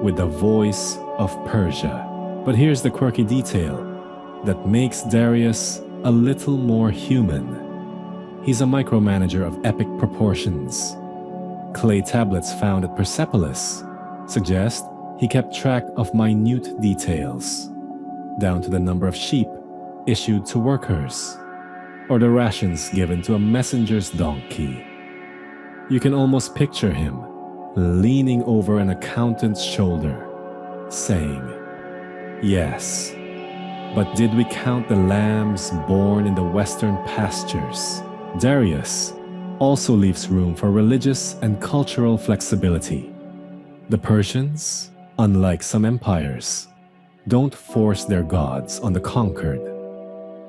with the voice of Persia. But here's the quirky detail that makes Darius a little more human. He's a micromanager of epic proportions. Clay tablets found at Persepolis suggest he kept track of minute details, down to the number of sheep issued to workers, or the rations given to a messenger's donkey. You can almost picture him leaning over an accountant's shoulder, saying, "Yes, but did we count the lambs born in the western pastures?" Darius also leaves room for religious and cultural flexibility. The Persians, unlike some empires, don't force their gods on the conquered.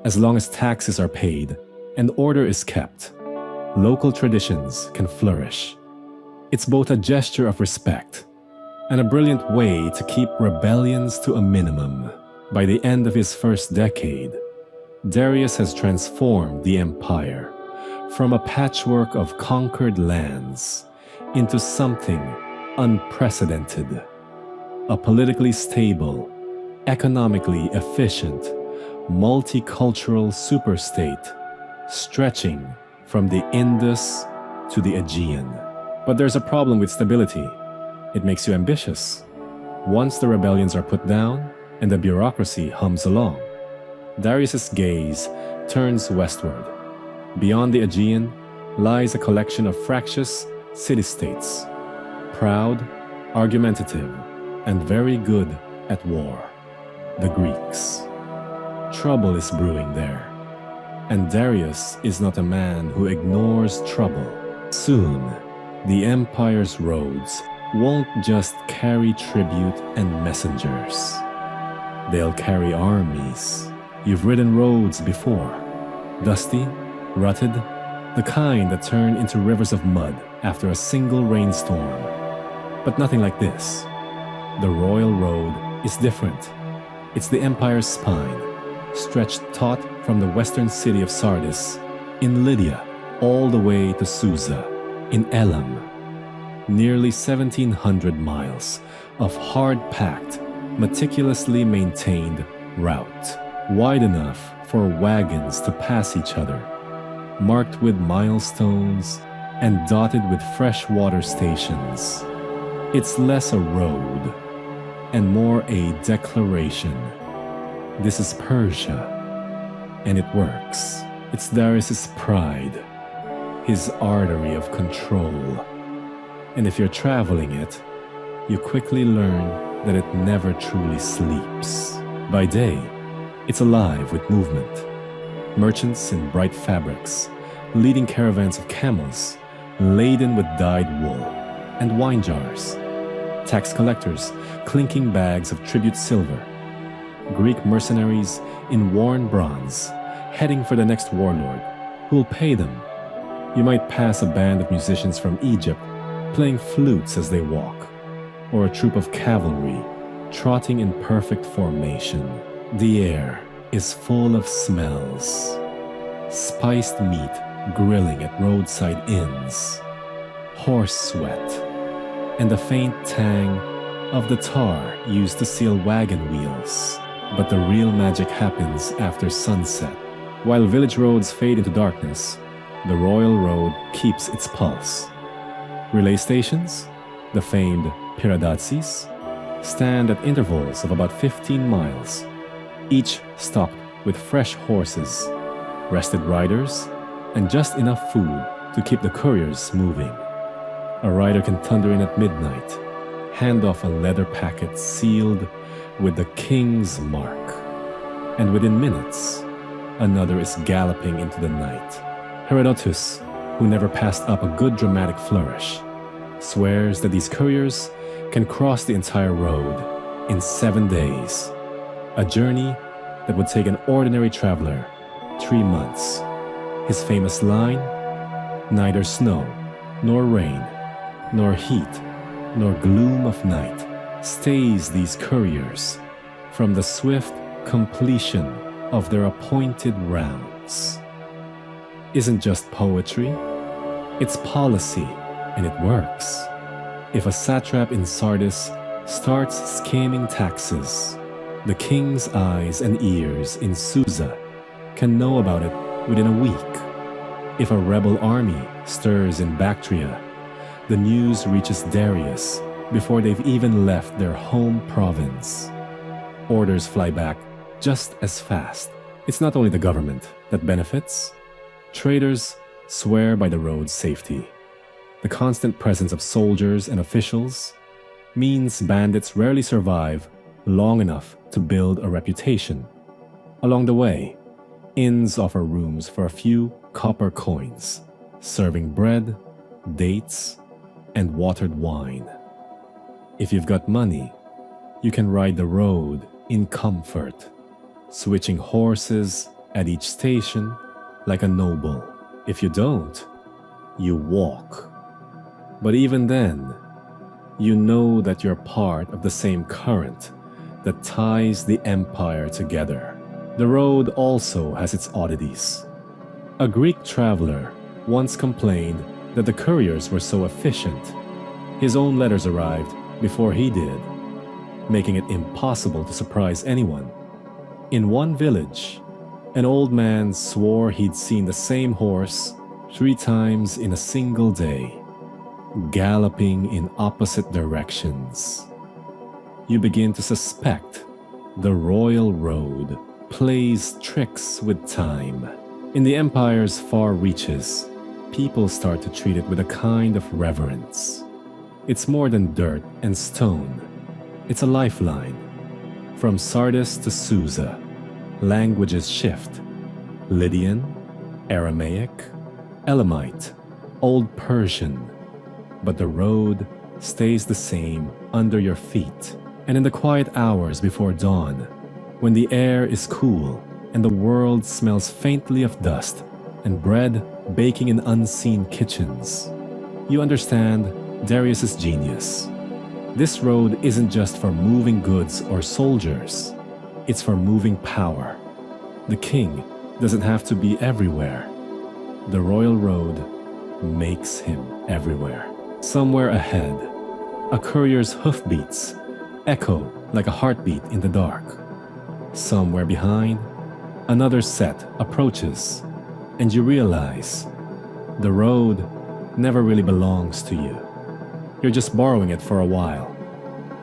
As long as taxes are paid and order is kept, local traditions can flourish. It's both a gesture of respect and a brilliant way to keep rebellions to a minimum. By the end of his first decade, Darius has transformed the empire from a patchwork of conquered lands into something unprecedented. A politically stable, economically efficient, multicultural superstate stretching from the Indus to the Aegean. But there's a problem with stability. It makes you ambitious. Once the rebellions are put down and the bureaucracy hums along, Darius's gaze turns westward. Beyond the Aegean lies a collection of fractious city-states, proud, argumentative, and very good at war. The Greeks. Trouble is brewing there, and Darius is not a man who ignores trouble. Soon, the empire's roads won't just carry tribute and messengers. They'll carry armies. You've ridden roads before. Dusty, rutted, the kind that turn into rivers of mud after a single rainstorm. But nothing like this. The Royal Road is different. It's the empire's spine, stretched taut from the western city of Sardis in Lydia all the way to Susa in Elam. Nearly 1,700 miles of hard-packed, meticulously maintained route, wide enough for wagons to pass each other, marked with milestones and dotted with freshwater stations. It's less a road and more a declaration. This is Persia, and it works. It's Darius's pride, his artery of control. And if you're traveling it, you quickly learn that it never truly sleeps. By day, it's alive with movement. Merchants in bright fabrics, leading caravans of camels laden with dyed wool and wine jars. Tax collectors clinking bags of tribute silver. Greek mercenaries in worn bronze, heading for the next warlord who'll pay them. You might pass a band of musicians from Egypt playing flutes as they walk, or a troop of cavalry trotting in perfect formation. The air is full of smells. Spiced meat grilling at roadside inns, horse sweat, and the faint tang of the tar used to seal wagon wheels. But the real magic happens after sunset. While village roads fade into darkness, the royal road keeps its pulse. Relay stations, the famed Pyradazis, stand at intervals of about 15 miles, each stocked with fresh horses, rested riders, and just enough food to keep the couriers moving. A rider can thunder in at midnight, hand off a leather packet sealed with the king's mark, and within minutes, another is galloping into the night. Herodotus, who never passed up a good dramatic flourish, swears that these couriers can cross the entire road in 7 days, a journey that would take an ordinary traveler 3 months. His famous line, "Neither snow, nor rain, nor heat, nor gloom of night stays these couriers from the swift completion of their appointed rounds," isn't just poetry, it's policy, and it works. If a satrap in Sardis starts scheming taxes, the king's eyes and ears in Susa can know about it within a week. If a rebel army stirs in Bactria, the news reaches Darius before they've even left their home province. Orders fly back just as fast. It's not only the government that benefits. Traders swear by the road's safety. The constant presence of soldiers and officials means bandits rarely survive long enough to build a reputation. Along the way, inns offer rooms for a few copper coins, serving bread, dates, and watered wine. If you've got money, you can ride the road in comfort, switching horses at each station like a noble. If you don't, you walk. But even then, you know that you're part of the same current that ties the empire together. The road also has its oddities. A Greek traveler once complained that the couriers were so efficient. His own letters arrived before he did, making it impossible to surprise anyone. In one village, an old man swore he'd seen the same horse 3 times in a single day, galloping in opposite directions. You begin to suspect the royal road plays tricks with time. In the empire's far reaches, people start to treat it with a kind of reverence. It's more than dirt and stone. It's a lifeline. From Sardis to Susa, languages shift. Lydian, Aramaic, Elamite, Old Persian. But the road stays the same under your feet. And in the quiet hours before dawn, when the air is cool and the world smells faintly of dust and bread baking in unseen kitchens, you understand Darius's genius. This road isn't just for moving goods or soldiers, it's for moving power. The king doesn't have to be everywhere. The royal road makes him everywhere. Somewhere ahead, a courier's hoofbeats echo like a heartbeat in the dark. Somewhere behind, another set approaches, and you realize the road never really belongs to you. You're just borrowing it for a while,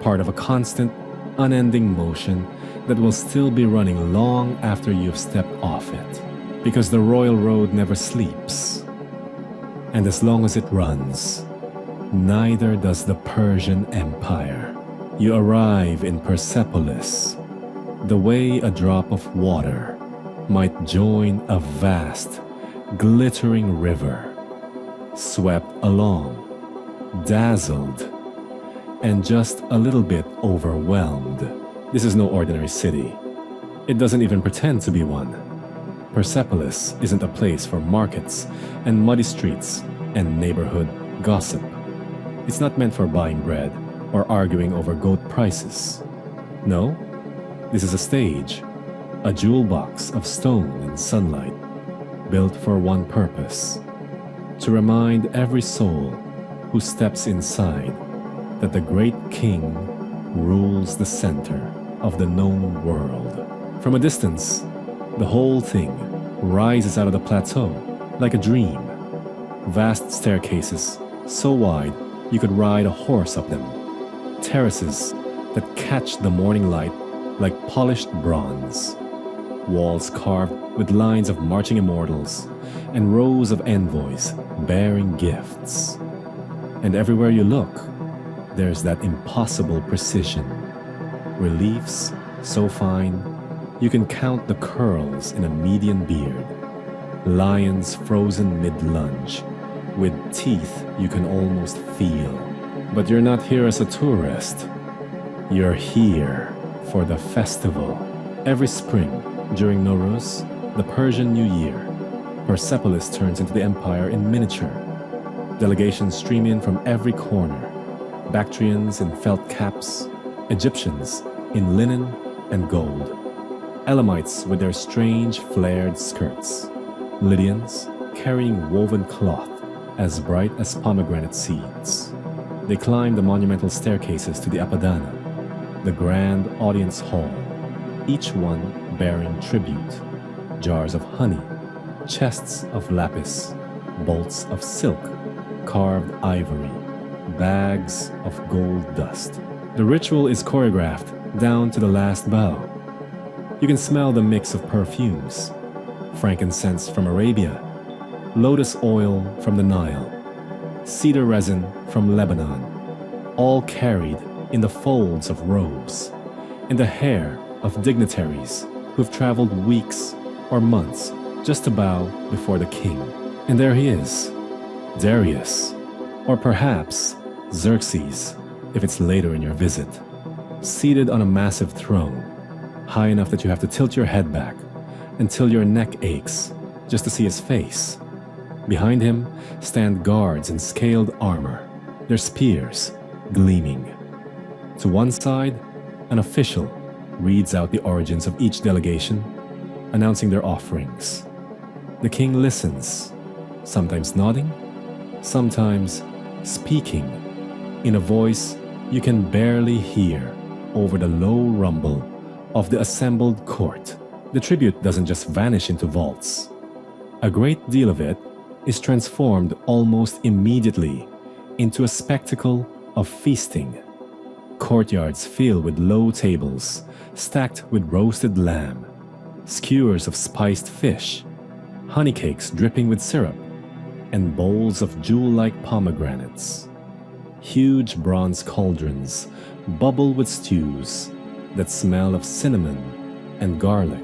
part of a constant, unending motion that will still be running long after you've stepped off it. Because the royal road never sleeps. And as long as it runs, neither does the Persian Empire. You arrive in Persepolis, the way a drop of water might join a vast, glittering river, swept along, dazzled, and just a little bit overwhelmed. This is no ordinary city. It doesn't even pretend to be one. Persepolis isn't a place for markets and muddy streets and neighborhood gossip. It's not meant for buying bread or arguing over goat prices. No, this is a stage, a jewel box of stone and sunlight, built for one purpose: to remind every soul who steps inside that the great king rules the center of the known world. From a distance, the whole thing rises out of the plateau like a dream. Vast staircases, so wide you could ride a horse up them. Terraces that catch the morning light like polished bronze. Walls carved with lines of marching immortals and rows of envoys bearing gifts. And everywhere you look, there's that impossible precision. Reliefs so fine you can count the curls in a median beard. Lions frozen mid-lunge, with teeth you can almost feel. But you're not here as a tourist. You're here for the festival. Every spring, during Nowruz, the Persian New Year, Persepolis turns into the empire in miniature. Delegations stream in from every corner. Bactrians in felt caps, Egyptians in linen and gold, Elamites with their strange flared skirts, Lydians carrying woven cloth as bright as pomegranate seeds. They climb the monumental staircases to the Apadana, the grand audience hall, each one bearing tribute: jars of honey, chests of lapis, bolts of silk, carved ivory, bags of gold dust. The ritual is choreographed down to the last bow. You can smell the mix of perfumes: frankincense from Arabia, lotus oil from the Nile, cedar resin from Lebanon, all carried in the folds of robes, in the hair of dignitaries who've traveled weeks or months just to bow before the king. And there he is, Darius, or perhaps Xerxes, if it's later in your visit, seated on a massive throne, high enough that you have to tilt your head back until your neck aches just to see his face. Behind him stand guards in scaled armor, their spears gleaming. To one side, an official reads out the origins of each delegation, announcing their offerings. The king listens, sometimes nodding, sometimes speaking in a voice you can barely hear over the low rumble of the assembled court. The tribute doesn't just vanish into vaults. A great deal of it is transformed almost immediately into a spectacle of feasting. Courtyards fill with low tables stacked with roasted lamb, skewers of spiced fish, honey cakes dripping with syrup, and bowls of jewel-like pomegranates. Huge bronze cauldrons bubble with stews that smell of cinnamon and garlic.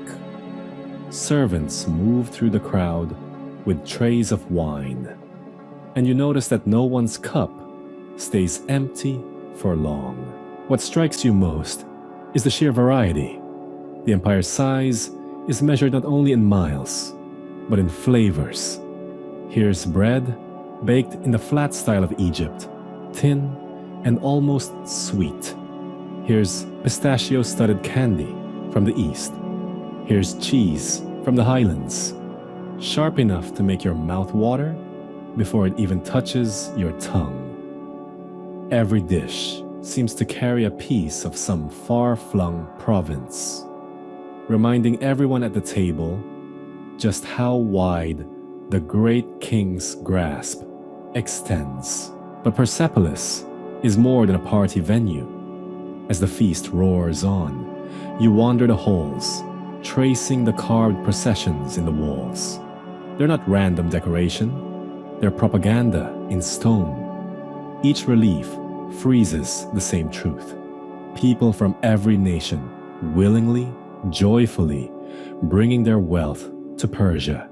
Servants move through the crowd with trays of wine, and you notice that no one's cup stays empty for long. What strikes you most is the sheer variety. The empire's size is measured not only in miles, but in flavors. Here's bread baked in the flat style of Egypt, thin and almost sweet. Here's pistachio-studded candy from the east. Here's cheese from the highlands, sharp enough to make your mouth water before it even touches your tongue. Every dish seems to carry a piece of some far-flung province, reminding everyone at the table just how wide the great king's grasp extends. But Persepolis is more than a party venue. As the feast roars on, you wander the halls, tracing the carved processions in the walls. They're not random decoration, they're propaganda in stone. Each relief freezes the same truth. People from every nation, willingly, joyfully, bringing their wealth to Persia.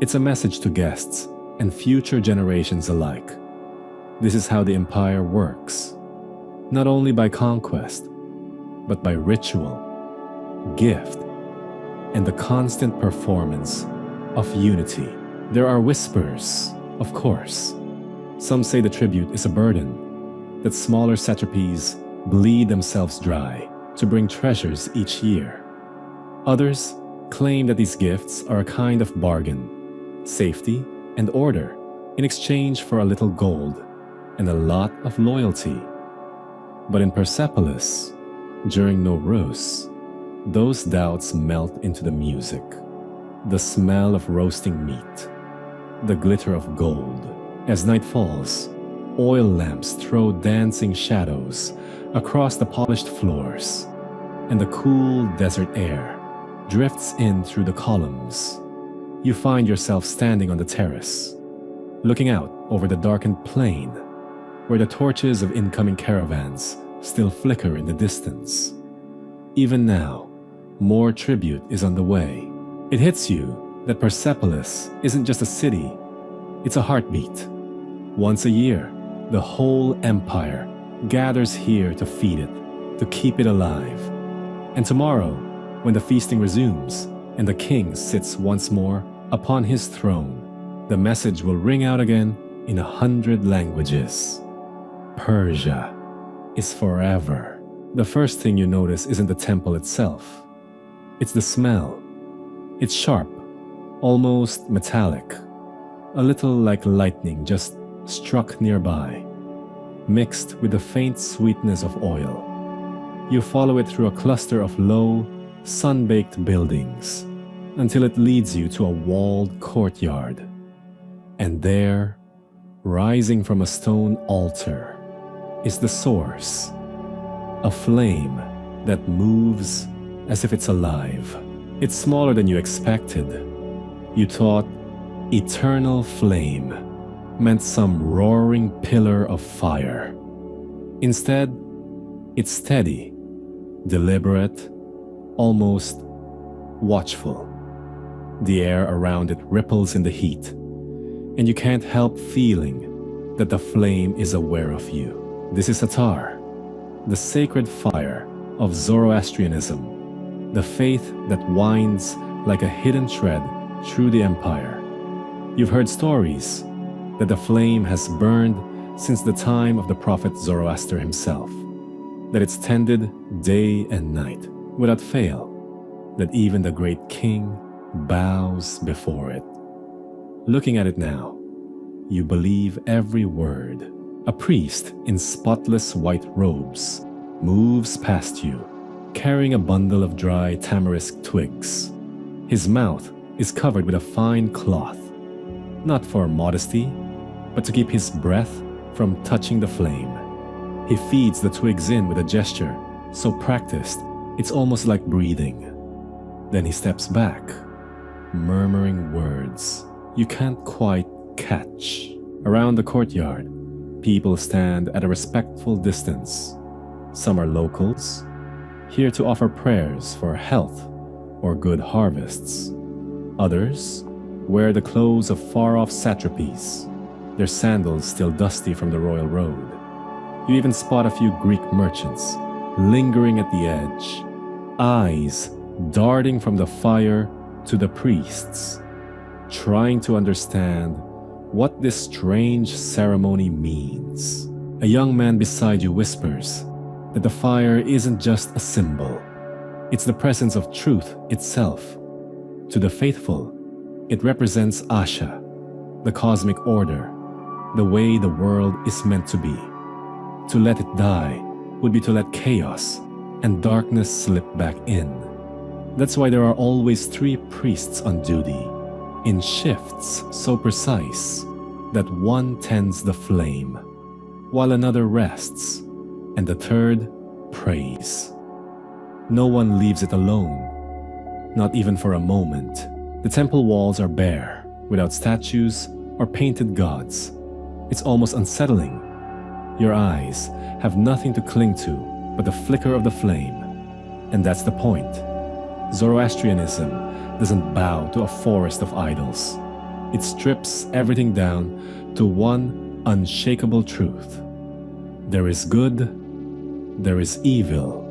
It's a message to guests and future generations alike. This is how the empire works, not only by conquest, but by ritual, gift, and the constant performance of unity. There are whispers, of course. Some say the tribute is a burden, that smaller satrapies bleed themselves dry to bring treasures each year. Others claim that these gifts are a kind of bargain, safety and order in exchange for a little gold and a lot of loyalty. But in Persepolis, during Nowruz, those doubts melt into the music, the smell of roasting meat, the glitter of gold. As night falls, oil lamps throw dancing shadows across the polished floors, and the cool desert air drifts in through the columns. You find yourself standing on the terrace, looking out over the darkened plain, where the torches of incoming caravans still flicker in the distance. Even now, more tribute is on the way. It hits you that Persepolis isn't just a city, it's a heartbeat. Once a year, the whole empire gathers here to feed it, to keep it alive. And tomorrow, when the feasting resumes and the king sits once more upon his throne, the message will ring out again in 100 languages. Persia is forever. The first thing you notice isn't the temple itself. It's the smell. It's sharp, almost metallic, a little like lightning just struck nearby, mixed with the faint sweetness of oil. You follow it through a cluster of low, sun-baked buildings until it leads you to a walled courtyard. And there, rising from a stone altar, is the source, a flame that moves as if it's alive. It's smaller than you expected. You thought eternal flame meant some roaring pillar of fire. Instead, it's steady, deliberate, almost watchful. The air around it ripples in the heat, and you can't help feeling that the flame is aware of you. This is Atar, the sacred fire of Zoroastrianism, the faith that winds like a hidden thread through the empire. You've heard stories that the flame has burned since the time of the prophet Zoroaster himself, that it's tended day and night without fail, that even the great king bows before it. Looking at it now, you believe every word. A priest in spotless white robes moves past you, carrying a bundle of dry tamarisk twigs. His mouth is covered with a fine cloth, not for modesty, but to keep his breath from touching the flame. He feeds the twigs in with a gesture so practiced it's almost like breathing. Then he steps back, murmuring words you can't quite catch. Around the courtyard, people stand at a respectful distance. Some are locals, here to offer prayers for health or good harvests. Others wear the clothes of far-off satrapies, their sandals still dusty from the royal road. You even spot a few Greek merchants lingering at the edge, eyes darting from the fire to the priests, trying to understand what this strange ceremony means. A young man beside you whispers that the fire isn't just a symbol, it's the presence of truth itself. To the faithful, it represents Asha, the cosmic order, the way the world is meant to be. To let it die would be to let chaos and darkness slip back in. That's why there are always 3 priests on duty, in shifts so precise that one tends the flame, while another rests, and the third prays. No one leaves it alone, not even for a moment. The temple walls are bare, without statues or painted gods. It's almost unsettling. Your eyes have nothing to cling to but the flicker of the flame. And that's the point. Zoroastrianism doesn't bow to a forest of idols. It strips everything down to one unshakable truth. There is good, there is evil,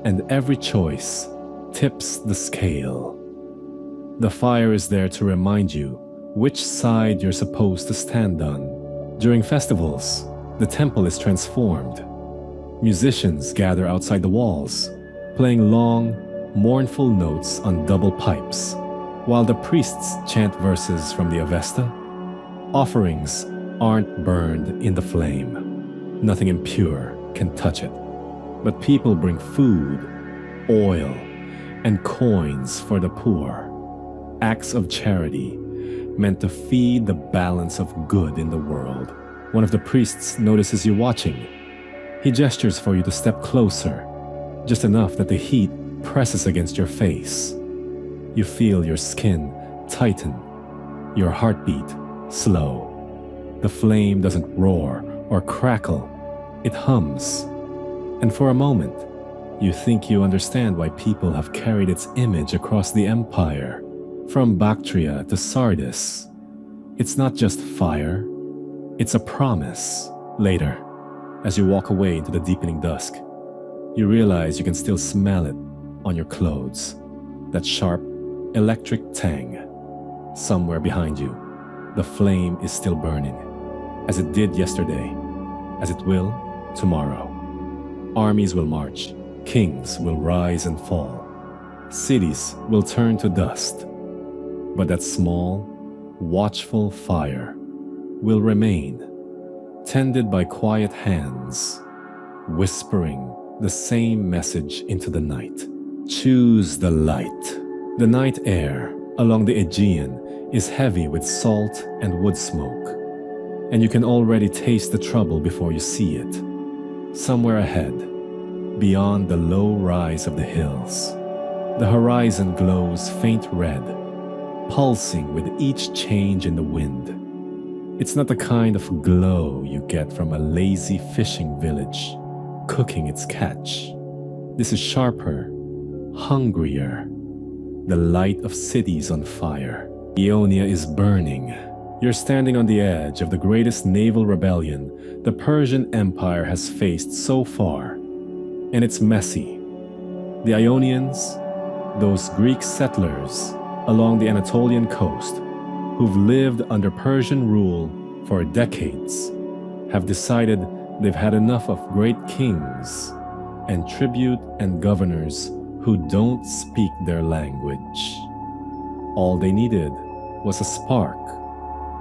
and every choice tips the scale. The fire is there to remind you which side you're supposed to stand on. During festivals, the temple is transformed. Musicians gather outside the walls, playing long, mournful notes on double pipes, while the priests chant verses from the Avesta. Offerings aren't burned in the flame. Nothing impure can touch it. But people bring food, oil, and coins for the poor. Acts of charity meant to feed the balance of good in the world. One of the priests notices you watching. He gestures for you to step closer, just enough that the heat presses against your face. You feel your skin tighten, your heartbeat slow. The flame doesn't roar or crackle, it hums. And for a moment, you think you understand why people have carried its image across the empire, from Bactria to Sardis. It's not just fire, it's a promise. Later, as you walk away into the deepening dusk, you realize you can still smell it on your clothes. That sharp, electric tang. Somewhere behind you, the flame is still burning, as it did yesterday, as it will tomorrow. Armies will march, kings will rise and fall, cities will turn to dust. But that small, watchful fire will remain, tended by quiet hands, whispering the same message into the night. Choose the light. The night air along the Aegean is heavy with salt and wood smoke, and you can already taste the trouble before you see it. Somewhere ahead, beyond the low rise of the hills, the horizon glows faint red, pulsing with each change in the wind. It's not the kind of glow you get from a lazy fishing village cooking its catch. This is sharper, hungrier, the light of cities on fire. Ionia is burning. You're standing on the edge of the greatest naval rebellion the Persian Empire has faced so far, and it's messy. The Ionians, those Greek settlers along the Anatolian coast who've lived under Persian rule for decades, have decided they've had enough of great kings and tribute and governors who don't speak their language. All they needed was a spark,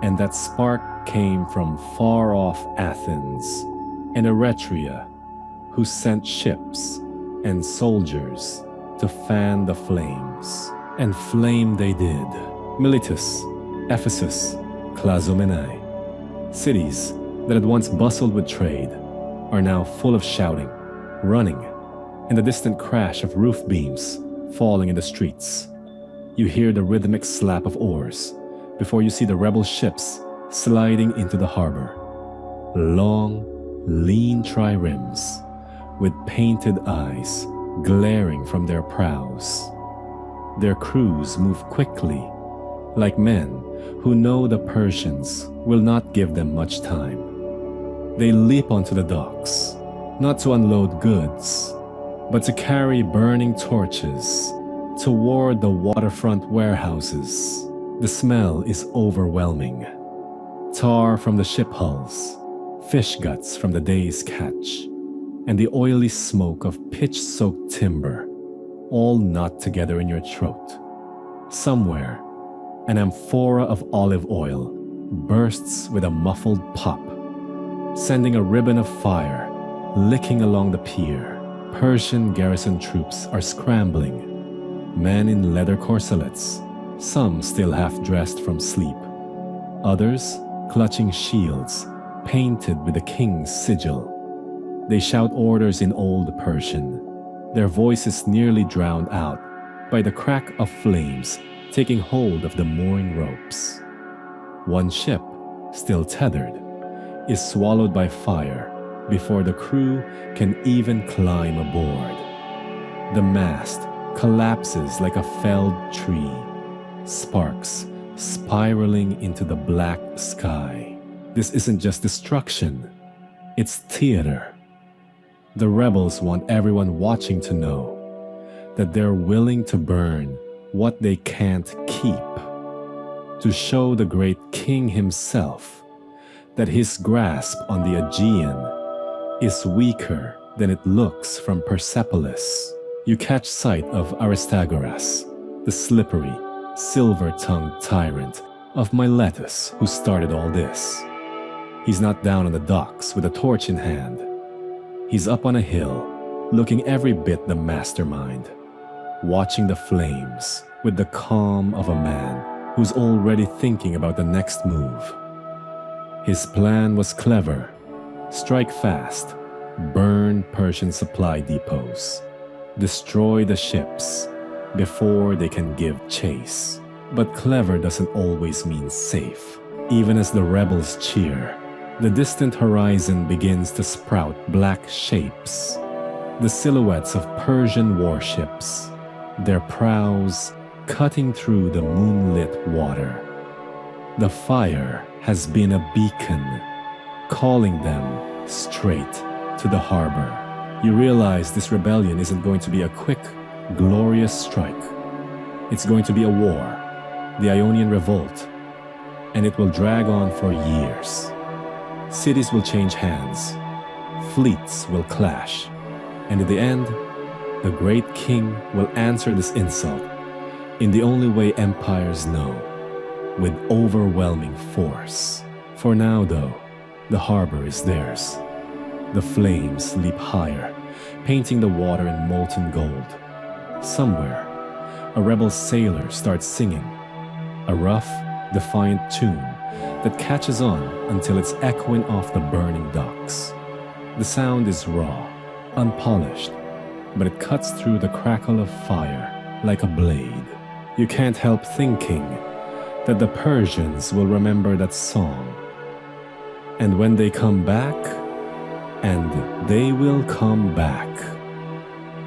and that spark came from far-off Athens and Eretria, who sent ships and soldiers to fan the flames. And flame they did. Miletus, Ephesus, Clazomenae. Cities that had once bustled with trade are now full of shouting, running, and the distant crash of roof beams falling in the streets. You hear the rhythmic slap of oars before you see the rebel ships sliding into the harbor. Long, lean triremes with painted eyes glaring from their prows. Their crews move quickly, like men who know the Persians will not give them much time. They leap onto the docks, not to unload goods, but to carry burning torches toward the waterfront warehouses. The smell is overwhelming. Tar from the ship hulls, fish guts from the day's catch, and the oily smoke of pitch-soaked timber, all knot together in your throat. Somewhere, an amphora of olive oil bursts with a muffled pop, sending a ribbon of fire licking along the pier. Persian garrison troops are scrambling, men in leather corselets, some still half-dressed from sleep, others clutching shields painted with the king's sigil. They shout orders in Old Persian, their voices nearly drowned out by the crack of flames taking hold of the mooring ropes. One ship, still tethered, is swallowed by fire before the crew can even climb aboard. The mast collapses like a felled tree, sparks spiraling into the black sky. This isn't just destruction, it's theater. The rebels want everyone watching to know that they're willing to burn what they can't keep, to show the great king himself that his grasp on the Aegean is weaker than it looks from Persepolis. You catch sight of Aristagoras, the slippery, silver-tongued tyrant of Miletus who started all this. He's not down on the docks with a torch in hand. He's up on a hill, looking every bit the mastermind, watching the flames with the calm of a man who's already thinking about the next move. His plan was clever: strike fast, burn Persian supply depots, destroy the ships before they can give chase. But clever doesn't always mean safe. Even as the rebels cheer, the distant horizon begins to sprout black shapes, the silhouettes of Persian warships, their prows cutting through the moonlit water. The fire has been a beacon, calling them straight to the harbor. You realize this rebellion isn't going to be a quick, glorious strike. It's going to be a war, the Ionian Revolt, and it will drag on for years. Cities will change hands, fleets will clash, and in the end, the great king will answer this insult in the only way empires know, with overwhelming force. For now, though, the harbor is theirs. The flames leap higher, painting the water in molten gold. Somewhere, a rebel sailor starts singing, a rough, defiant tune that catches on until it's echoing off the burning docks. The sound is raw, unpolished, but it cuts through the crackle of fire like a blade. You can't help thinking that the Persians will remember that song. And when they come back, and they will come back,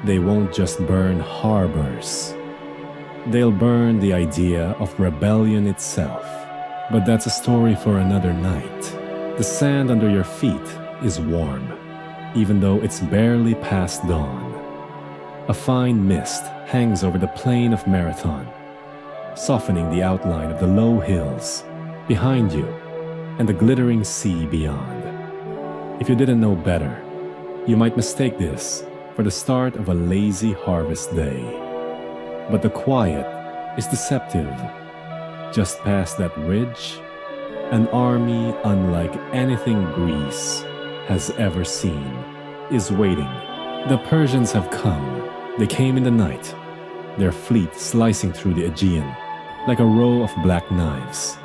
they won't just burn harbors. They'll burn the idea of rebellion itself. But that's a story for another night. The sand under your feet is warm, even though it's barely past dawn. A fine mist hangs over the plain of Marathon, softening the outline of the low hills behind you and the glittering sea beyond. If you didn't know better, you might mistake this for the start of a lazy harvest day. But the quiet is deceptive. Just past that ridge, an army unlike anything Greece has ever seen is waiting. The Persians have come. They came in the night, their fleet slicing through the Aegean like a row of black knives,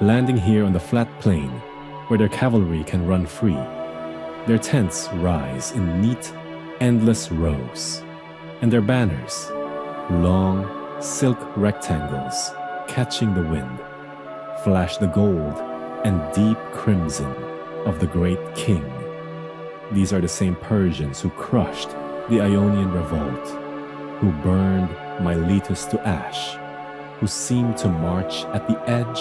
landing here on the flat plain where their cavalry can run free. Their tents rise in neat, endless rows, and their banners, long, silk rectangles catching the wind, flash the gold and deep crimson of the great king. These are the same Persians who crushed the Ionian Revolt, who burned Miletus to ash, who seemed to march at the edge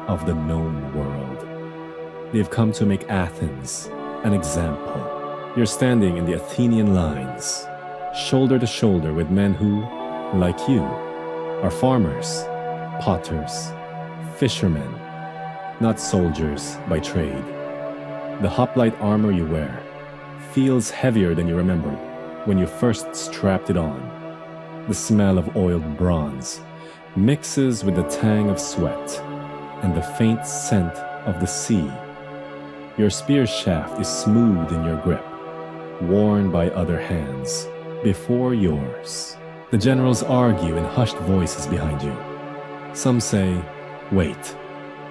of the known world. They've come to make Athens an example. You're standing in the Athenian lines, shoulder to shoulder with men who, like you, are farmers, potters, fishermen, not soldiers by trade. The hoplite armor you wear feels heavier than you remembered when you first strapped it on. The smell of oiled bronze mixes with the tang of sweat and the faint scent of the sea. Your spear shaft is smooth in your grip, worn by other hands before yours. The generals argue in hushed voices behind you. Some say, wait,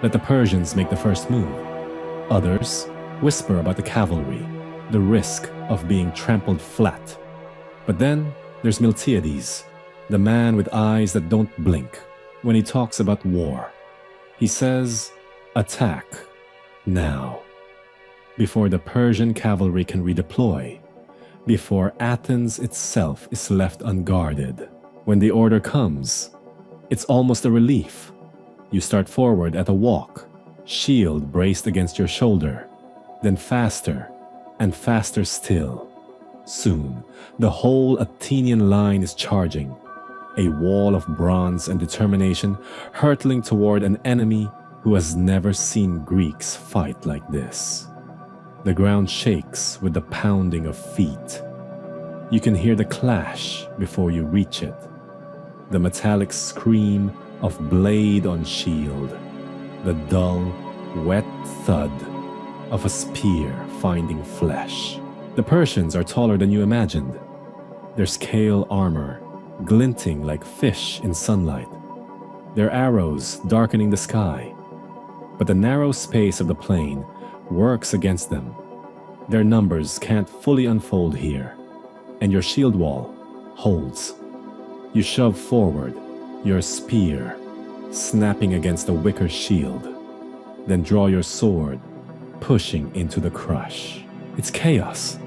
let the Persians make the first move. Others, whisper about the cavalry, the risk of being trampled flat. But then there's Miltiades, the man with eyes that don't blink when he talks about war. He says, attack now, before the Persian cavalry can redeploy, before Athens itself is left unguarded. When the order comes, it's almost a relief. You start forward at a walk, shield braced against your shoulder, then faster and faster still. Soon, the whole Athenian line is charging, a wall of bronze and determination hurtling toward an enemy who has never seen Greeks fight like this. The ground shakes with the pounding of feet. You can hear the clash before you reach it, the metallic scream of blade on shield, the dull, wet thud of a spear finding flesh. The Persians are taller than you imagined, their scale armor glinting like fish in sunlight, their arrows darkening the sky. But the narrow space of the plain works against them. Their numbers can't fully unfold here, and your shield wall holds. You shove forward, your spear snapping against the wicker shield, then draw your sword, pushing into the crush. It's chaos,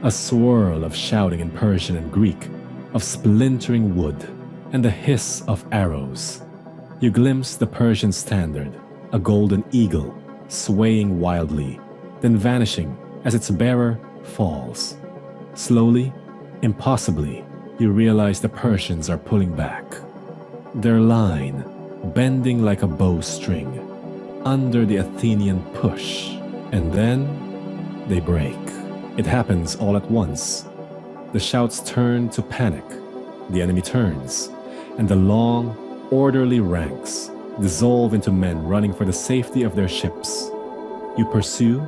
a swirl of shouting in Persian and Greek, of splintering wood, and the hiss of arrows. You glimpse the Persian standard, a golden eagle, swaying wildly, then vanishing as its bearer falls. Slowly, impossibly, you realize the Persians are pulling back. Their line, bending like a bowstring, under the Athenian push, and then they break. It happens all at once. The shouts turn to panic, the enemy turns, and the long, orderly ranks dissolve into men running for the safety of their ships. You pursue,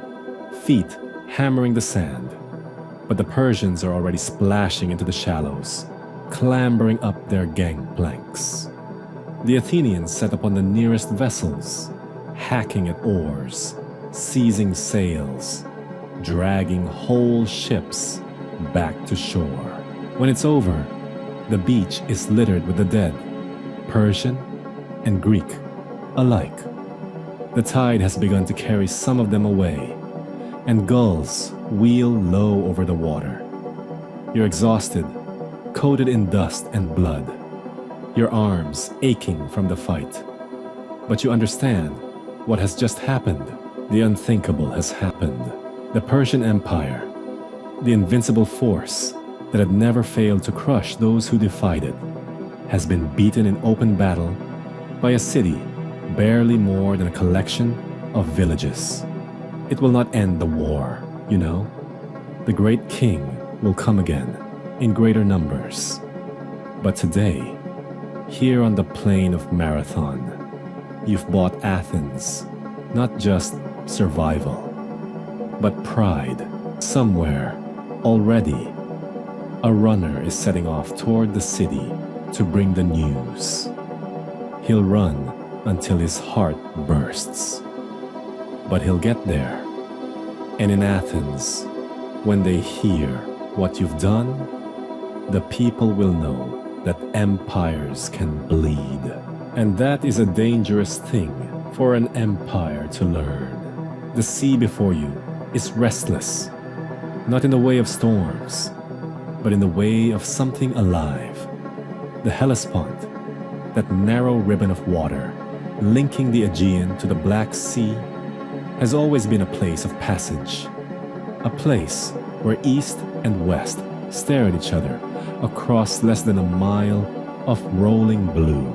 feet hammering the sand, but the Persians are already splashing into the shallows, clambering up their gangplanks. The Athenians set upon the nearest vessels, hacking at oars, seizing sails, dragging whole ships back to shore. When it's over, the beach is littered with the dead, Persian and Greek alike. The tide has begun to carry some of them away, and gulls wheel low over the water. You're exhausted, coated in dust and blood, your arms aching from the fight. But you understand what has just happened. The unthinkable has happened. The Persian Empire, the invincible force that had never failed to crush those who defied it, has been beaten in open battle by a city barely more than a collection of villages. It will not end the war, you know. The great king will come again in greater numbers. But today, here on the plain of Marathon, you've bought Athens, not just survival, but pride. Somewhere, already, a runner is setting off toward the city to bring the news. He'll run until his heart bursts. But he'll get there. And in Athens, when they hear what you've done, the people will know that empires can bleed. And that is a dangerous thing for an empire to learn. The sea before you is restless, not in the way of storms, but in the way of something alive. The Hellespont, that narrow ribbon of water linking the Aegean to the Black Sea, has always been a place of passage, a place where east and west stare at each other across less than a mile of rolling blue.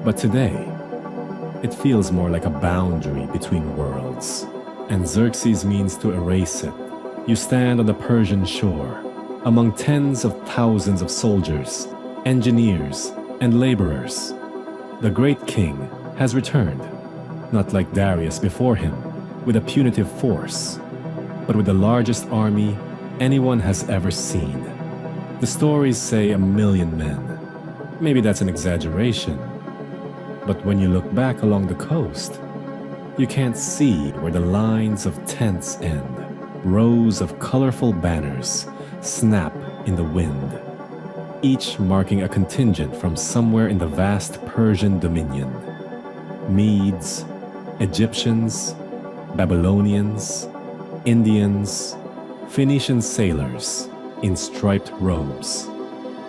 But today, it feels more like a boundary between worlds, and Xerxes means to erase it. You stand on the Persian shore, among tens of thousands of soldiers, engineers, and laborers. The great king has returned, not like Darius before him, with a punitive force, but with the largest army anyone has ever seen. The stories say 1 million men. Maybe that's an exaggeration. But when you look back along the coast, You can't see where the lines of tents end. Rows of colorful banners snap in the wind, each marking a contingent from somewhere in the vast Persian dominion. Medes, Egyptians, Babylonians, Indians, Phoenician sailors in striped robes,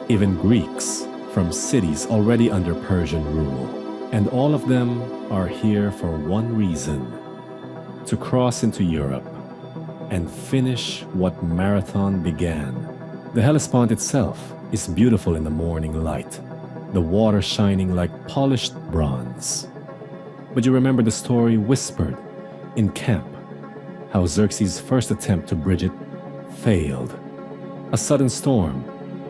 even Greeks from cities already under Persian rule. And all of them are here for one reason: to cross into Europe and finish what Marathon began. The Hellespont itself is beautiful in the morning light, the water shining like polished bronze. But you remember the story whispered in camp, how Xerxes' first attempt to bridge it failed. A sudden storm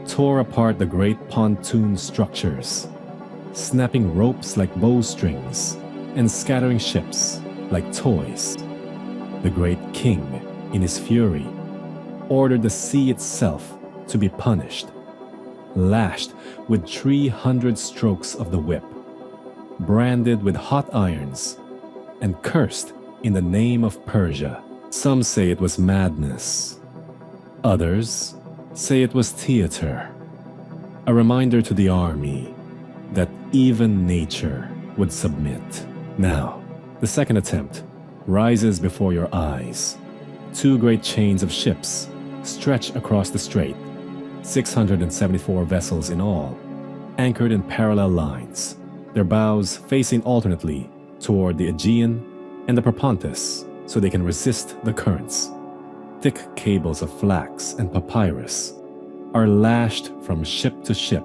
tore apart the great pontoon structures, snapping ropes like bowstrings and scattering ships like toys. The great king, in his fury, ordered the sea itself to be punished, lashed with 300 strokes of the whip, branded with hot irons, and cursed in the name of Persia. Some say it was madness. Others say it was theater, a reminder to the army that even nature would submit. Now, the second attempt rises before your eyes. Two great chains of ships stretch across the strait, 674 vessels in all, anchored in parallel lines, their bows facing alternately toward the Aegean and the Propontis so they can resist the currents. Thick cables of flax and papyrus are lashed from ship to ship,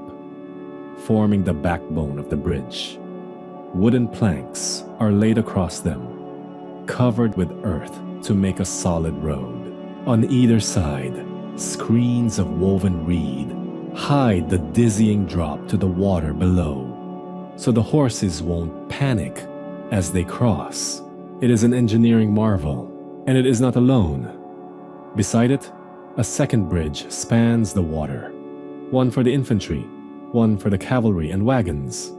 forming the backbone of the bridge. Wooden planks are laid across them, covered with earth to make a solid road. On either side, screens of woven reed hide the dizzying drop to the water below, so the horses won't panic as they cross. It is an engineering marvel, and it is not alone. Beside it, a second bridge spans the water, one for the infantry, one for the cavalry and wagons.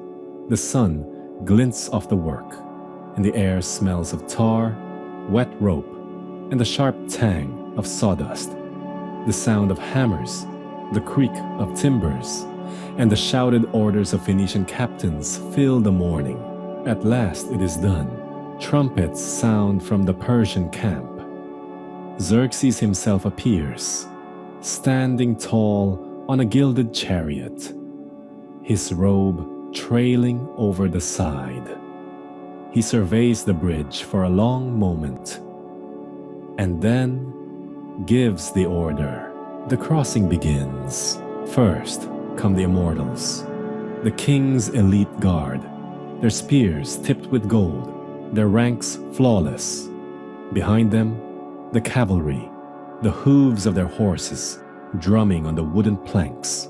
The sun glints off the work, and the air smells of tar, wet rope, and the sharp tang of sawdust. The sound of hammers, the creak of timbers, and the shouted orders of Phoenician captains fill the morning. At last it is done. Trumpets sound from the Persian camp. Xerxes himself appears, standing tall on a gilded chariot, his robe trailing over the side. He surveys the bridge for a long moment, and then gives the order. The crossing begins. First come the immortals, the king's elite guard, their spears tipped with gold, their ranks flawless. Behind them, the cavalry, the hooves of their horses drumming on the wooden planks.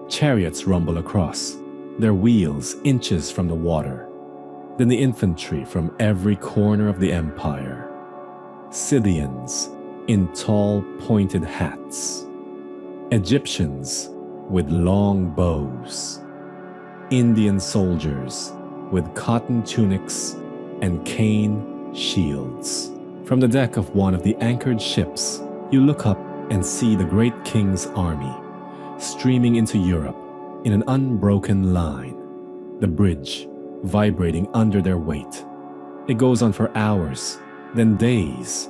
Chariots rumble across, their wheels inches from the water. Then the infantry from every corner of the empire. Scythians in tall pointed hats. Egyptians with long bows. Indian soldiers with cotton tunics and cane shields. From the deck of one of the anchored ships, you look up and see the great king's army streaming into Europe in an unbroken line, the bridge vibrating under their weight. It goes on for hours, then days,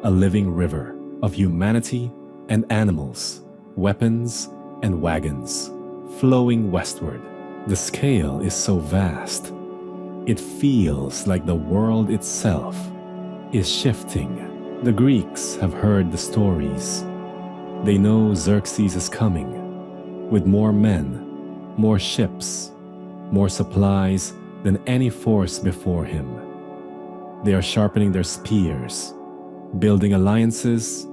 a living river of humanity and animals, weapons and wagons, flowing westward. The scale is so vast, it feels like the world itself is shifting. The Greeks have heard the stories. They know Xerxes is coming, with more men, more ships, more supplies than any force before him. They are sharpening their spears, building alliances,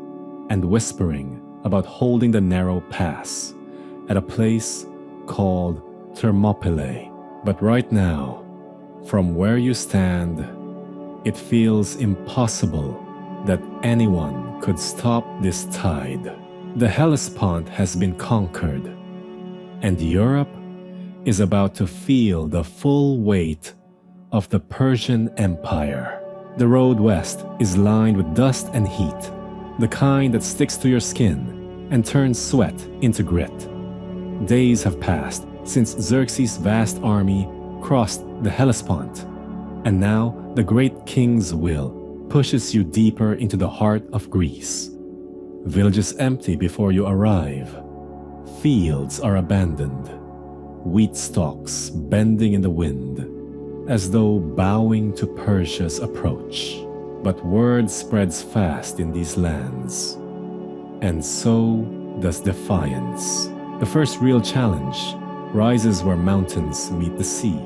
and whispering about holding the narrow pass at a place called Thermopylae. But right now, from where you stand, it feels impossible that anyone could stop this tide. The Hellespont has been conquered, and Europe is about to feel the full weight of the Persian Empire. The road west is lined with dust and heat, the kind that sticks to your skin and turns sweat into grit. Days have passed since Xerxes' vast army crossed the Hellespont, and now the great king's will pushes you deeper into the heart of Greece. Villages empty before you arrive. Fields are abandoned. Wheat stalks bending in the wind, as though bowing to Persia's approach. But word spreads fast in these lands, and so does defiance. The first real challenge rises where mountains meet the sea.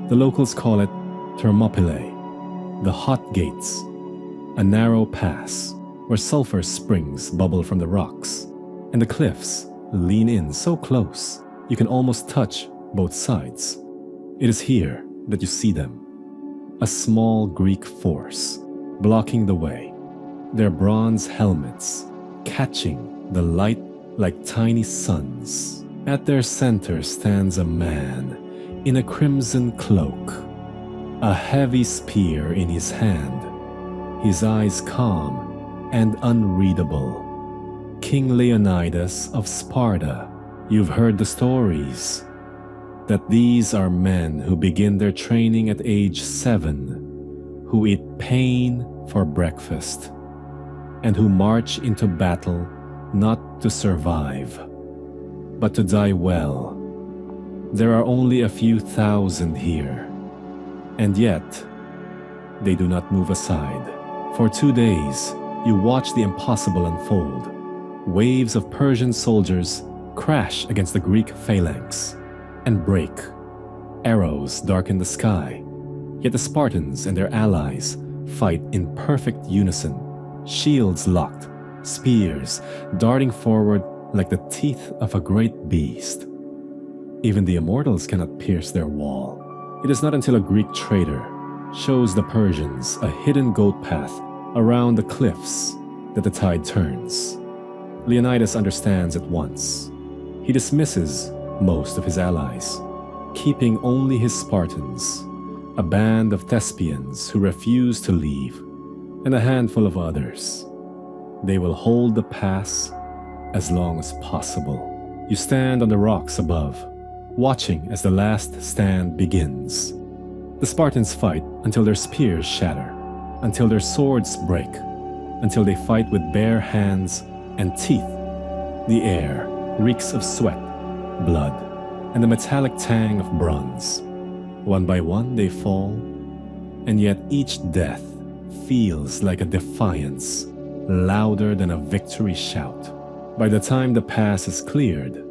The locals call it Thermopylae, the hot gates, a narrow pass where sulfur springs bubble from the rocks, and the cliffs lean in so close you can almost touch both sides. It is here that you see them, a small Greek force blocking the way, their bronze helmets catching the light like tiny suns. At their center stands a man in a crimson cloak, a heavy spear in his hand, his eyes calm and unreadable. King Leonidas of Sparta. You've heard the stories, that these are men who begin their training at age 7, who eat pain for breakfast, and who march into battle not to survive, but to die well. There are only a few thousand here, and yet they do not move aside. For 2 days, you watch the impossible unfold. Waves of Persian soldiers crash against the Greek phalanx and break. Arrows darken the sky, yet the Spartans and their allies fight in perfect unison, shields locked, spears darting forward like the teeth of a great beast. Even the immortals cannot pierce their wall. It is not until a Greek trader shows the Persians a hidden goat path around the cliffs that the tide turns. Leonidas understands at once. He dismisses most of his allies, keeping only his Spartans, a band of Thespians who refuse to leave, and a handful of others. They will hold the pass as long as possible. You stand on the rocks above, watching as the last stand begins. The Spartans fight until their spears shatter, until their swords break, until they fight with bare hands and teeth. The air reeks of sweat, blood, and the metallic tang of bronze. One by one they fall, and yet each death feels like a defiance, louder than a victory shout. By the time the pass is cleared,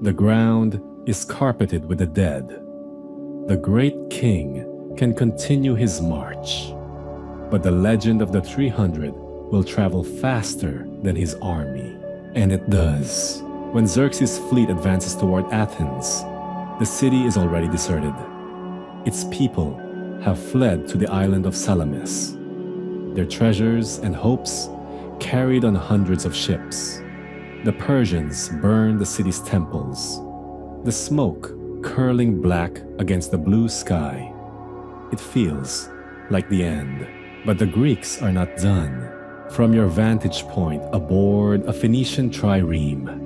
the ground is carpeted with the dead. The great king can continue his march, but the legend of the 300 will travel faster than his army. And it does. When Xerxes' fleet advances toward Athens, the city is already deserted. Its people have fled to the island of Salamis, their treasures and hopes carried on hundreds of ships. The Persians burn the city's temples, the smoke curling black against the blue sky. It feels like the end, but the Greeks are not done. From your vantage point aboard a Phoenician trireme,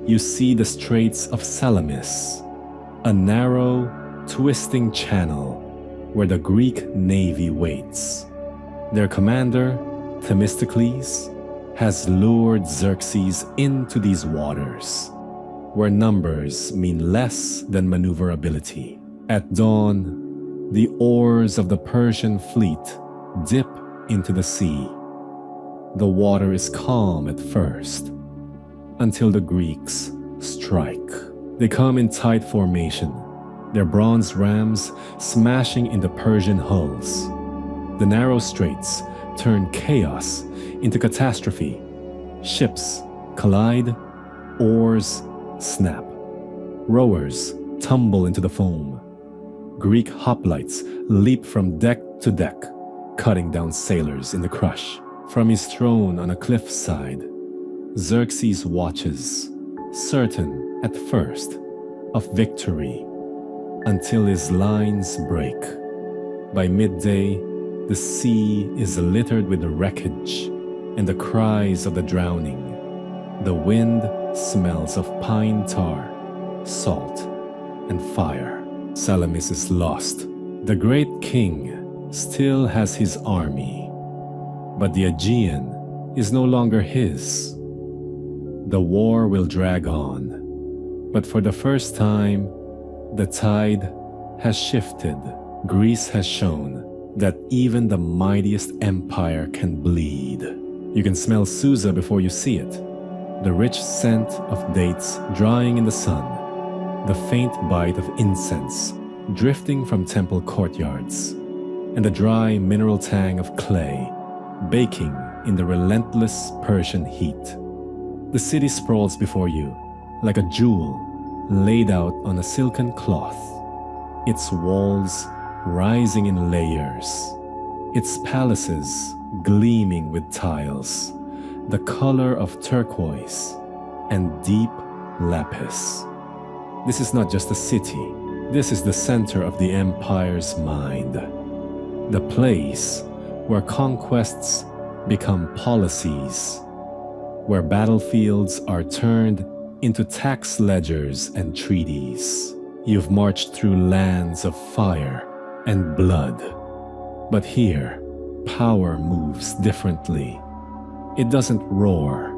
you see the Straits of Salamis, a narrow, twisting channel where the Greek navy waits. Their commander, Themistocles, has lured Xerxes into these waters, where numbers mean less than maneuverability. At dawn, the oars of the Persian fleet dip into the sea. The water is calm at first, until the Greeks strike. They come in tight formation, their bronze rams smashing into Persian hulls. The narrow straits turn chaos into catastrophe. Ships collide, oars snap. Rowers tumble into the foam. Greek hoplites leap from deck to deck, cutting down sailors in the crush. From his throne on a cliffside, Xerxes watches, certain at first of victory, until his lines break. By midday, The sea is littered with the wreckage and the cries of the drowning. The wind smells of pine tar, salt, and fire. Salamis is lost. The great king still has his army, but the Aegean is no longer his. The war will drag on, but for the first time, the tide has shifted. Greece has shown that even the mightiest empire can bleed. You can smell Susa before you see it. The rich scent of dates drying in the sun, the faint bite of incense drifting from temple courtyards, and the dry mineral tang of clay baking in the relentless Persian heat. The city sprawls before you like a jewel laid out on a silken cloth, its walls rising in layers, its palaces gleaming with tiles, the color of turquoise and deep lapis. This is not just a city, this is the center of the empire's mind. The place where conquests become policies, where battlefields are turned into tax ledgers and treaties. You've marched through lands of fire and blood, but here, power moves differently. It doesn't roar,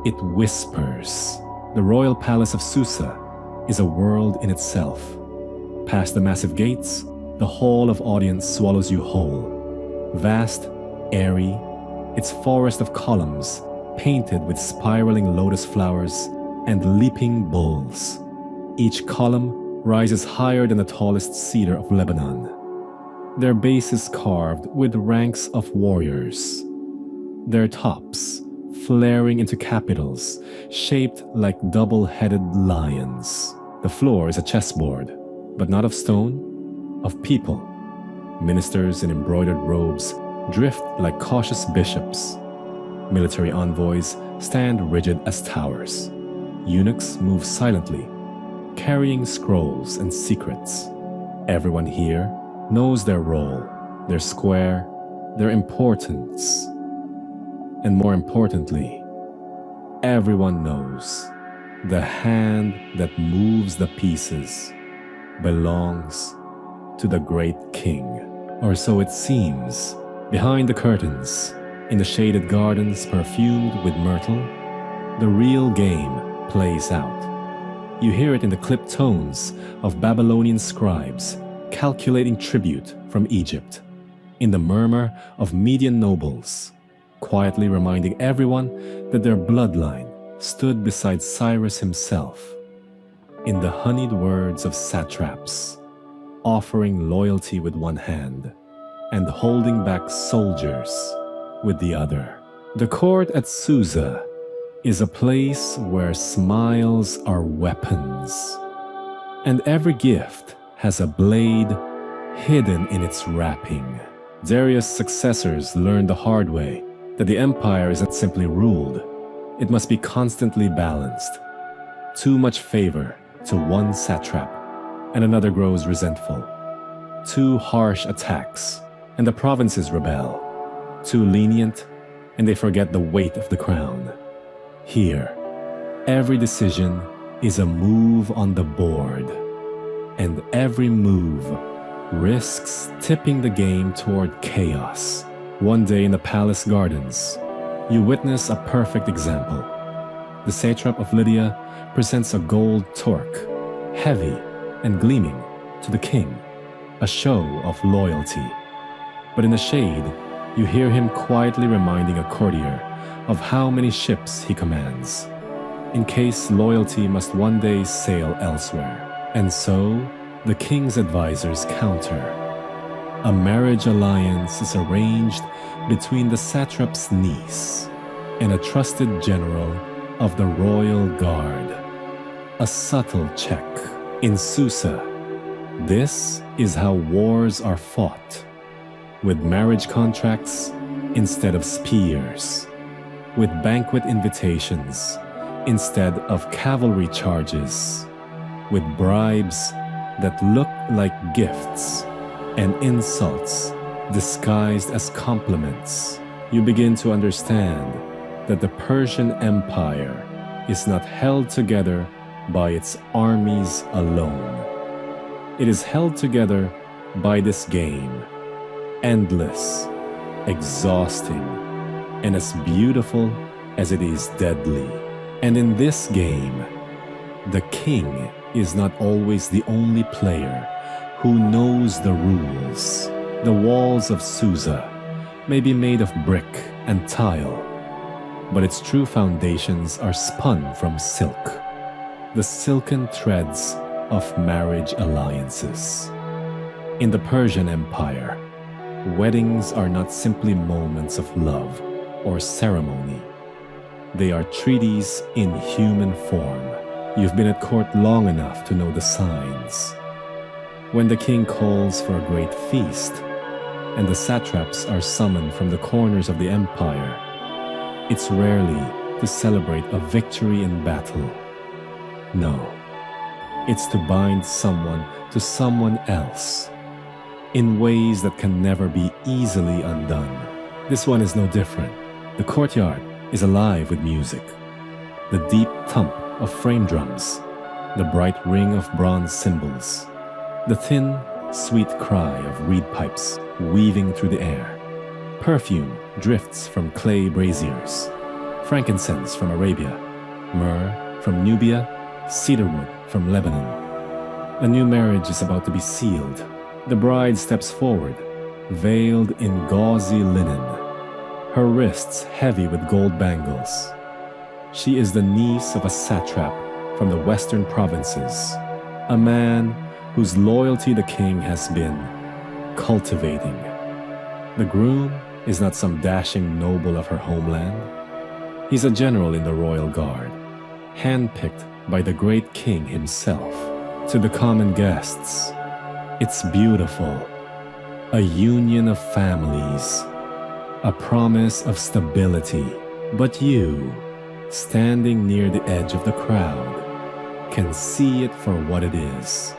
it whispers. The royal palace of Susa is a world in itself. Past the massive gates, the hall of audience swallows you whole. Vast, airy, its forest of columns painted with spiraling lotus flowers and leaping bulls. Each column rises higher than the tallest cedar of Lebanon. Their bases carved with ranks of warriors. Their tops flaring into capitals shaped like double-headed lions. The floor is a chessboard, but not of stone, of people. Ministers in embroidered robes drift like cautious bishops. Military envoys stand rigid as towers. Eunuchs move silently, carrying scrolls and secrets. Everyone here knows their role, their square, their importance. And more importantly, everyone knows the hand that moves the pieces belongs to the great king. Or so it seems. Behind the curtains, in the shaded gardens perfumed with myrtle, the real game plays out. You hear it in the clipped tones of Babylonian scribes calculating tribute from Egypt, in the murmur of Median nobles, quietly reminding everyone that their bloodline stood beside Cyrus himself, in the honeyed words of satraps, offering loyalty with one hand and holding back soldiers with the other. The court at Susa is a place where smiles are weapons, and every gift has a blade hidden in its wrapping. Darius' successors learned the hard way that the empire isn't simply ruled, it must be constantly balanced. Too much favor to one satrap, and another grows resentful. Too harsh attacks, and the provinces rebel. Too lenient, and they forget the weight of the crown. Here, every decision is a move on the board, and every move risks tipping the game toward chaos. One day in the palace gardens, you witness a perfect example. The satrap of Lydia presents a gold torque, heavy and gleaming, to the king, a show of loyalty. But in the shade, you hear him quietly reminding a courtier of how many ships he commands, in case loyalty must one day sail elsewhere. And so, the king's advisors counter. A marriage alliance is arranged between the satrap's niece and a trusted general of the royal guard. A subtle check. In Susa, this is how wars are fought, with marriage contracts instead of spears, with banquet invitations instead of cavalry charges, with bribes that look like gifts and insults disguised as compliments, you begin to understand that the Persian Empire is not held together by its armies alone. It is held together by this game, endless, exhausting, and as beautiful as it is deadly. And in this game, the king is not always the only player who knows the rules. The walls of Susa may be made of brick and tile, but its true foundations are spun from silk, the silken threads of marriage alliances. In the Persian Empire, weddings are not simply moments of love or ceremony. They are treaties in human form. You've been at court long enough to know the signs. When the king calls for a great feast, and the satraps are summoned from the corners of the empire, it's rarely to celebrate a victory in battle. No, it's to bind someone to someone else in ways that can never be easily undone. This one is no different. The courtyard is alive with music. The deep thump of frame drums, the bright ring of bronze cymbals, the thin, sweet cry of reed pipes weaving through the air. Perfume drifts from clay braziers, frankincense from Arabia, myrrh from Nubia, cedarwood from Lebanon. A new marriage is about to be sealed. The bride steps forward, veiled in gauzy linen, her wrists heavy with gold bangles. She is the niece of a satrap from the western provinces, a man whose loyalty the king has been cultivating. The groom is not some dashing noble of her homeland. He's a general in the royal guard, handpicked by the great king himself. To the common guests, it's beautiful, a union of families, a promise of stability. But you, standing near the edge of the crowd, can see it for what it is.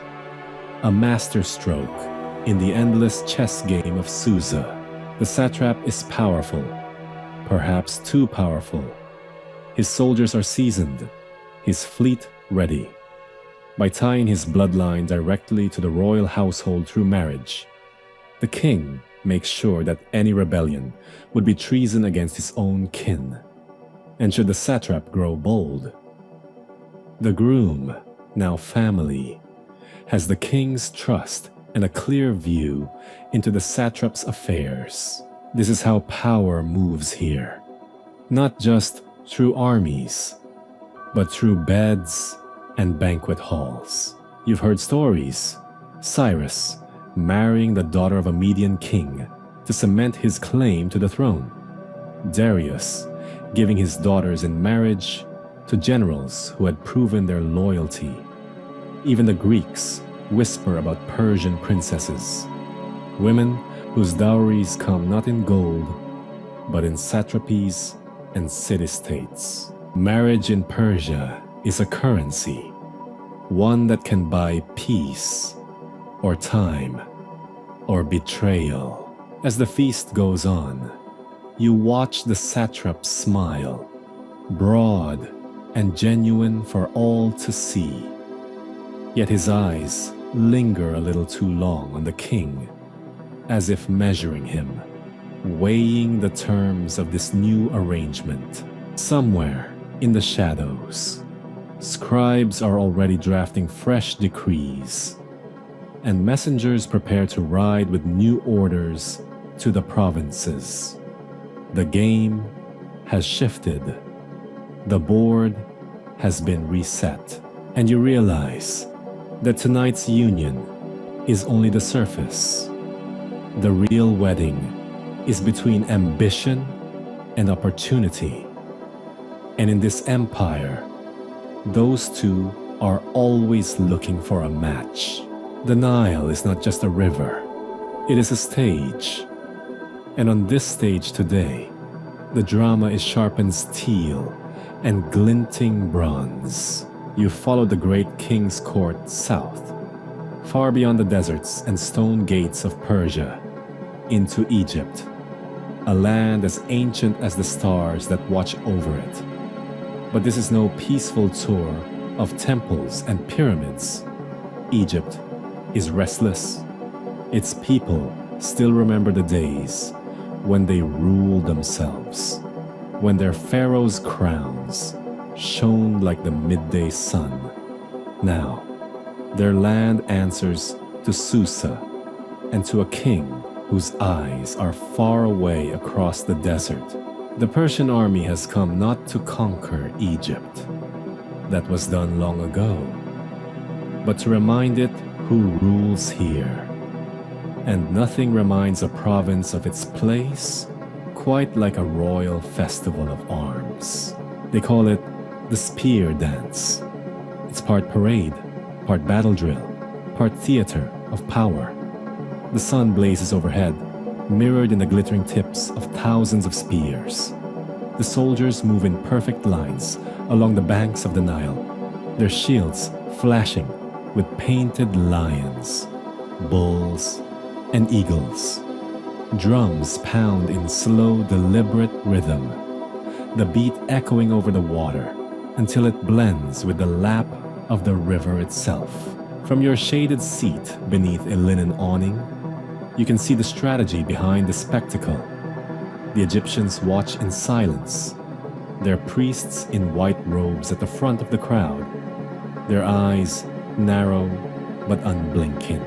A masterstroke in the endless chess game of Susa. The satrap is powerful, perhaps too powerful. His soldiers are seasoned, his fleet ready. By tying his bloodline directly to the royal household through marriage, the king makes sure that any rebellion would be treason against his own kin. And should the satrap grow bold, the groom, now family, has the king's trust and a clear view into the satrap's affairs. This is how power moves here. Not just through armies, but through beds and banquet halls. You've heard stories. Cyrus marrying the daughter of a Median king to cement his claim to the throne. Darius giving his daughters in marriage to generals who had proven their loyalty. Even the Greeks whisper about Persian princesses, women whose dowries come not in gold, but in satrapies and city-states. Marriage in Persia is a currency, one that can buy peace, or time, or betrayal. As the feast goes on, you watch the satrap smile, broad and genuine for all to see. Yet his eyes linger a little too long on the king, as if measuring him, weighing the terms of this new arrangement. Somewhere in the shadows, scribes are already drafting fresh decrees, and messengers prepare to ride with new orders to the provinces. The game has shifted. The board has been reset, and you realize that tonight's union is only the surface. The real wedding is between ambition and opportunity. And in this empire, those two are always looking for a match. The Nile is not just a river, it is a stage. And on this stage today, the drama is sharpened steel and glinting bronze. You follow the great king's court south, far beyond the deserts and stone gates of Persia. into Egypt, a land as ancient as the stars that watch over it. But this is no peaceful tour of temples and pyramids. Egypt is restless. Its people still remember the days when they ruled themselves, when their pharaoh's crowns shone like the midday sun. Now, their land answers to Susa and to a king whose eyes are far away across the desert. The Persian army has come not to conquer Egypt. That was done long ago, but to remind it who rules here. And nothing reminds a province of its place quite like a royal festival of arms. They call it the spear dance. It's part parade, part battle drill, part theater of power. The sun blazes overhead, mirrored in the glittering tips of thousands of spears. The soldiers move in perfect lines along the banks of the Nile, their shields flashing with painted lions, bulls, and eagles. Drums pound in slow, deliberate rhythm, the beat echoing over the water until it blends with the lap of the river itself. From your shaded seat beneath a linen awning, you can see the strategy behind the spectacle. The Egyptians watch in silence, their priests in white robes at the front of the crowd, their eyes narrow but unblinking.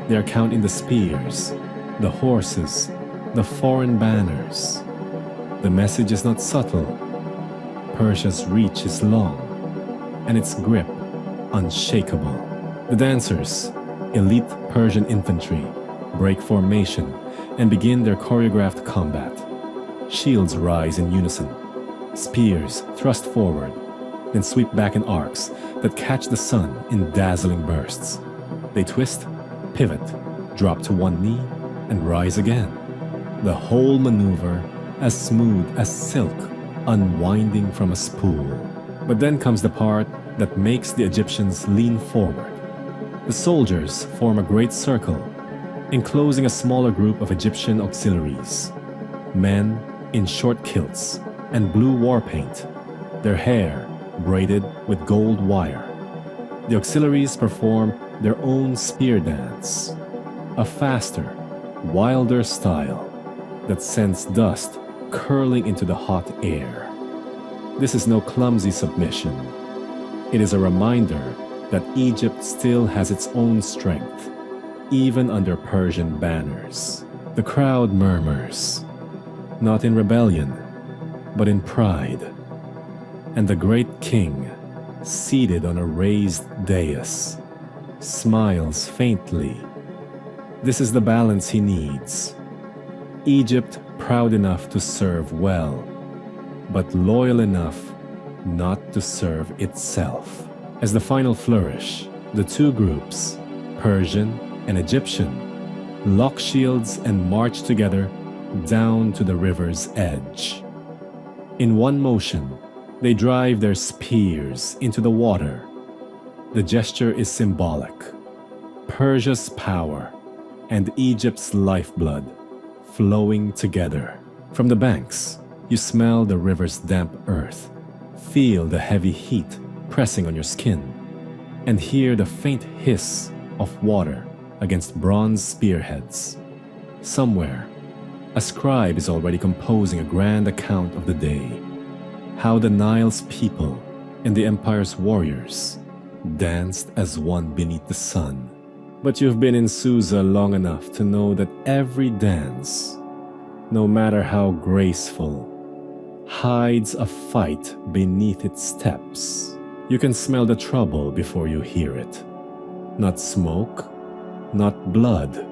They are counting the spears, the horses, the foreign banners. The message is not subtle. Persia's reach is long, and its grip unshakable. The dancers, elite Persian infantry, break formation and begin their choreographed combat. Shields rise in unison. Spears thrust forward, then sweep back in arcs that catch the sun in dazzling bursts. They twist, pivot, drop to one knee, and rise again. The whole maneuver as smooth as silk unwinding from a spool. But then comes the part that makes the Egyptians lean forward. The soldiers form a great circle, enclosing a smaller group of Egyptian auxiliaries. Men in short kilts and blue war paint, their hair braided with gold wire. The auxiliaries perform their own spear dance, a faster, wilder style that sends dust curling into the hot air. This is no clumsy submission. It is a reminder that Egypt still has its own strength, even under Persian banners. The crowd murmurs, not in rebellion, but in pride. And the great king, seated on a raised dais, smiles faintly. This is the balance he needs. Egypt proud enough to serve well, but loyal enough not to serve itself. As the final flourish, the two groups, Persian and Egyptian, lock shields and march together down to the river's edge. In one motion, they drive their spears into the water. The gesture is symbolic. Persia's power and Egypt's lifeblood flowing together. From the banks, you smell the river's damp earth, feel the heavy heat pressing on your skin, and hear the faint hiss of water against bronze spearheads. Somewhere, a scribe is already composing a grand account of the day, how the Nile's people and the empire's warriors danced as one beneath the sun. But you've been in Susa long enough to know that every dance, no matter how graceful, hides a fight beneath its steps. You can smell the trouble before you hear it. Not smoke, not blood,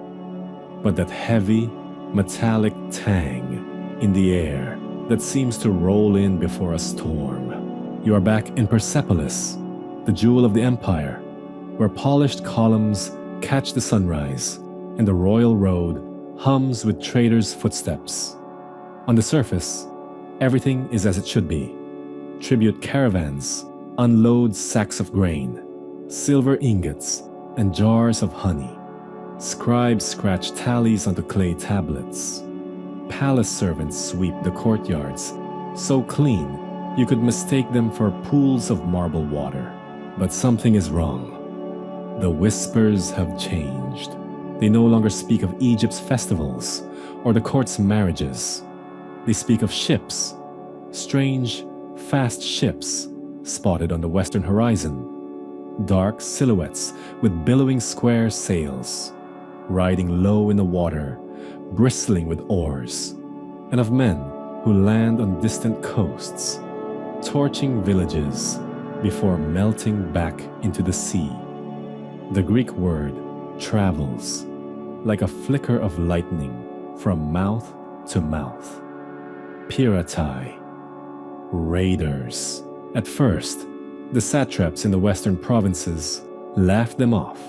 but that heavy, metallic tang in the air that seems to roll in before a storm. You are back in Persepolis, the jewel of the empire, where polished columns catch the sunrise and the royal road hums with traders' footsteps. On the surface, everything is as it should be. Tribute caravans unload sacks of grain, silver ingots, and jars of honey. Scribes scratch tallies onto clay tablets. Palace servants sweep the courtyards, so clean you could mistake them for pools of marble water. But something is wrong. The whispers have changed. They no longer speak of Egypt's festivals or the court's marriages. They speak of ships, strange, fast ships spotted on the western horizon. Dark silhouettes with billowing square sails, riding low in the water, bristling with oars, and of men who land on distant coasts, torching villages before melting back into the sea. The Greek word travels like a flicker of lightning from mouth to mouth. Piratai, raiders. At first, the satraps in the western provinces laughed them off.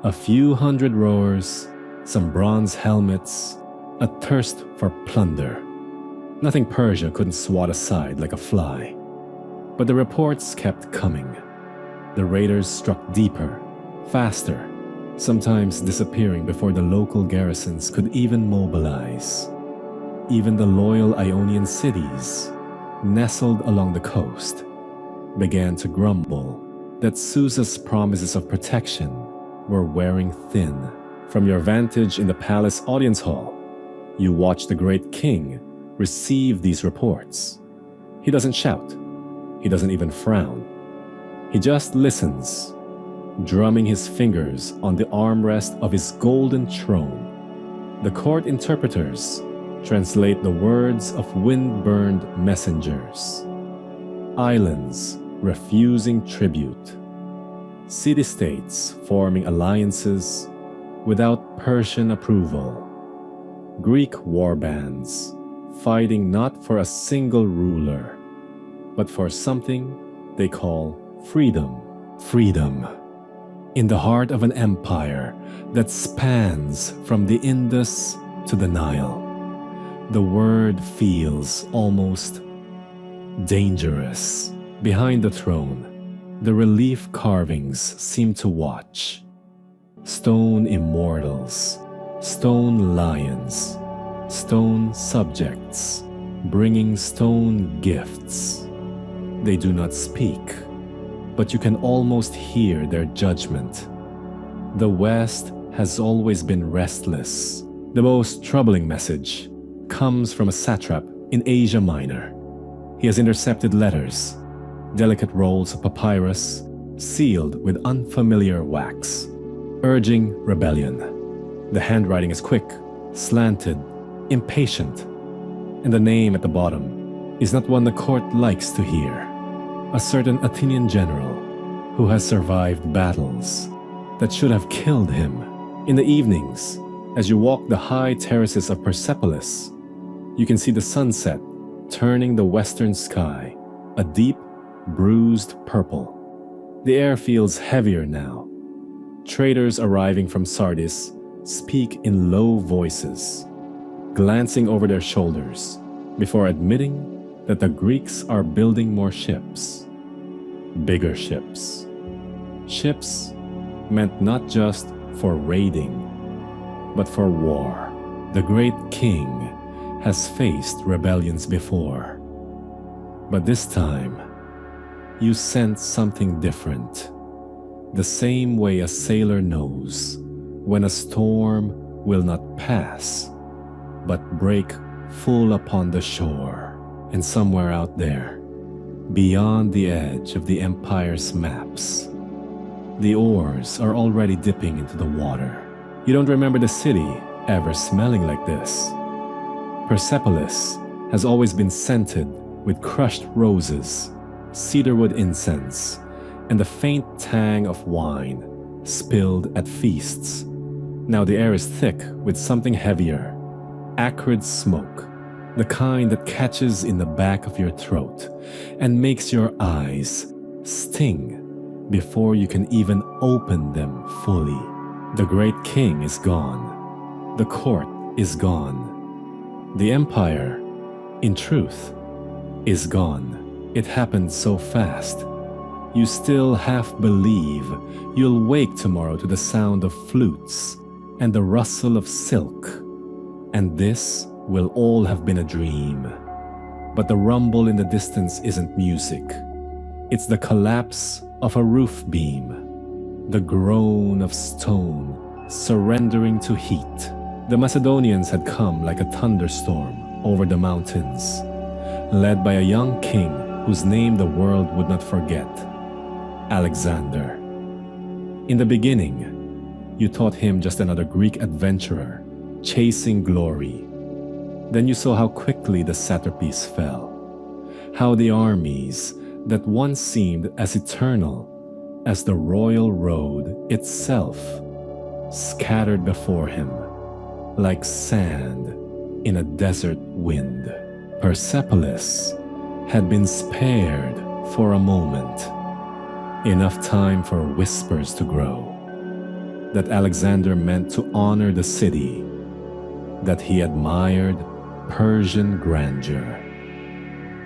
A few hundred rowers, some bronze helmets, a thirst for plunder. Nothing Persia couldn't swat aside like a fly. But the reports kept coming. The raiders struck deeper, faster, sometimes disappearing before the local garrisons could even mobilize. Even the loyal Ionian cities, nestled along the coast, began to grumble that Susa's promises of protection were wearing thin. From your vantage in the palace audience hall, you watch the great king receive these reports. He doesn't shout. He doesn't even frown. He just listens, drumming his fingers on the armrest of his golden throne. The court interpreters translate the words of wind-burned messengers. Islands refusing tribute. City-states forming alliances without Persian approval. Greek warbands fighting not for a single ruler, but for something they call freedom. Freedom. In the heart of an empire that spans from the Indus to the Nile, the word feels almost dangerous. Behind the throne, the relief carvings seem to watch. Stone immortals, stone lions, stone subjects, bringing stone gifts. They do not speak, but you can almost hear their judgment. The West has always been restless. The most troubling message comes from a satrap in Asia Minor. He has intercepted letters, delicate rolls of papyrus sealed with unfamiliar wax, urging rebellion. The handwriting is quick, slanted, impatient, and the name at the bottom is not one the court likes to hear. A certain Athenian general who has survived battles that should have killed him. In the evenings, as you walk the high terraces of Persepolis, you can see the sunset turning the western sky a deep, bruised purple. The air feels heavier now. Traders arriving from Sardis speak in low voices, glancing over their shoulders before admitting that the Greeks are building more ships. Bigger ships. Ships meant not just for raiding, but for war. The great king has faced rebellions before. But this time, you sense something different. The same way a sailor knows when a storm will not pass, but break full upon the shore. And somewhere out there, beyond the edge of the empire's maps, the oars are already dipping into the water. You don't remember the city ever smelling like this. Persepolis has always been scented with crushed roses, cedarwood incense, and the faint tang of wine spilled at feasts. Now the air is thick with something heavier, acrid smoke, the kind that catches in the back of your throat and makes your eyes sting before you can even open them fully. The great king is gone. The court is gone. The empire, in truth, is gone. It happened so fast. You still half believe you'll wake tomorrow to the sound of flutes and the rustle of silk, and this will all have been a dream. But the rumble in the distance isn't music. It's the collapse of a roof beam, the groan of stone surrendering to heat. The Macedonians had come like a thunderstorm over the mountains, led by a young king whose name the world would not forget, Alexander. In the beginning, you thought him just another Greek adventurer chasing glory. Then you saw how quickly the satrapies fell, how the armies that once seemed as eternal as the royal road itself scattered before him like sand in a desert wind. Persepolis had been spared for a moment, enough time for whispers to grow, that Alexander meant to honor the city, that he admired Persian grandeur.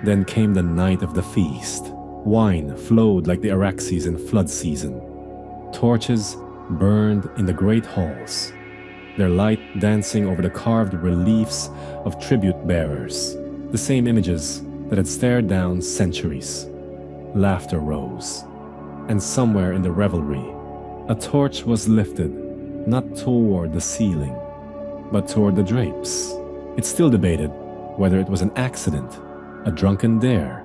Then came the night of the feast. Wine flowed like the Araxes in flood season. Torches burned in the great halls, their light dancing over the carved reliefs of tribute bearers, the same images that had stared down centuries. Laughter rose, and somewhere in the revelry, a torch was lifted, not toward the ceiling, but toward the drapes. It's still debated whether it was an accident, a drunken dare,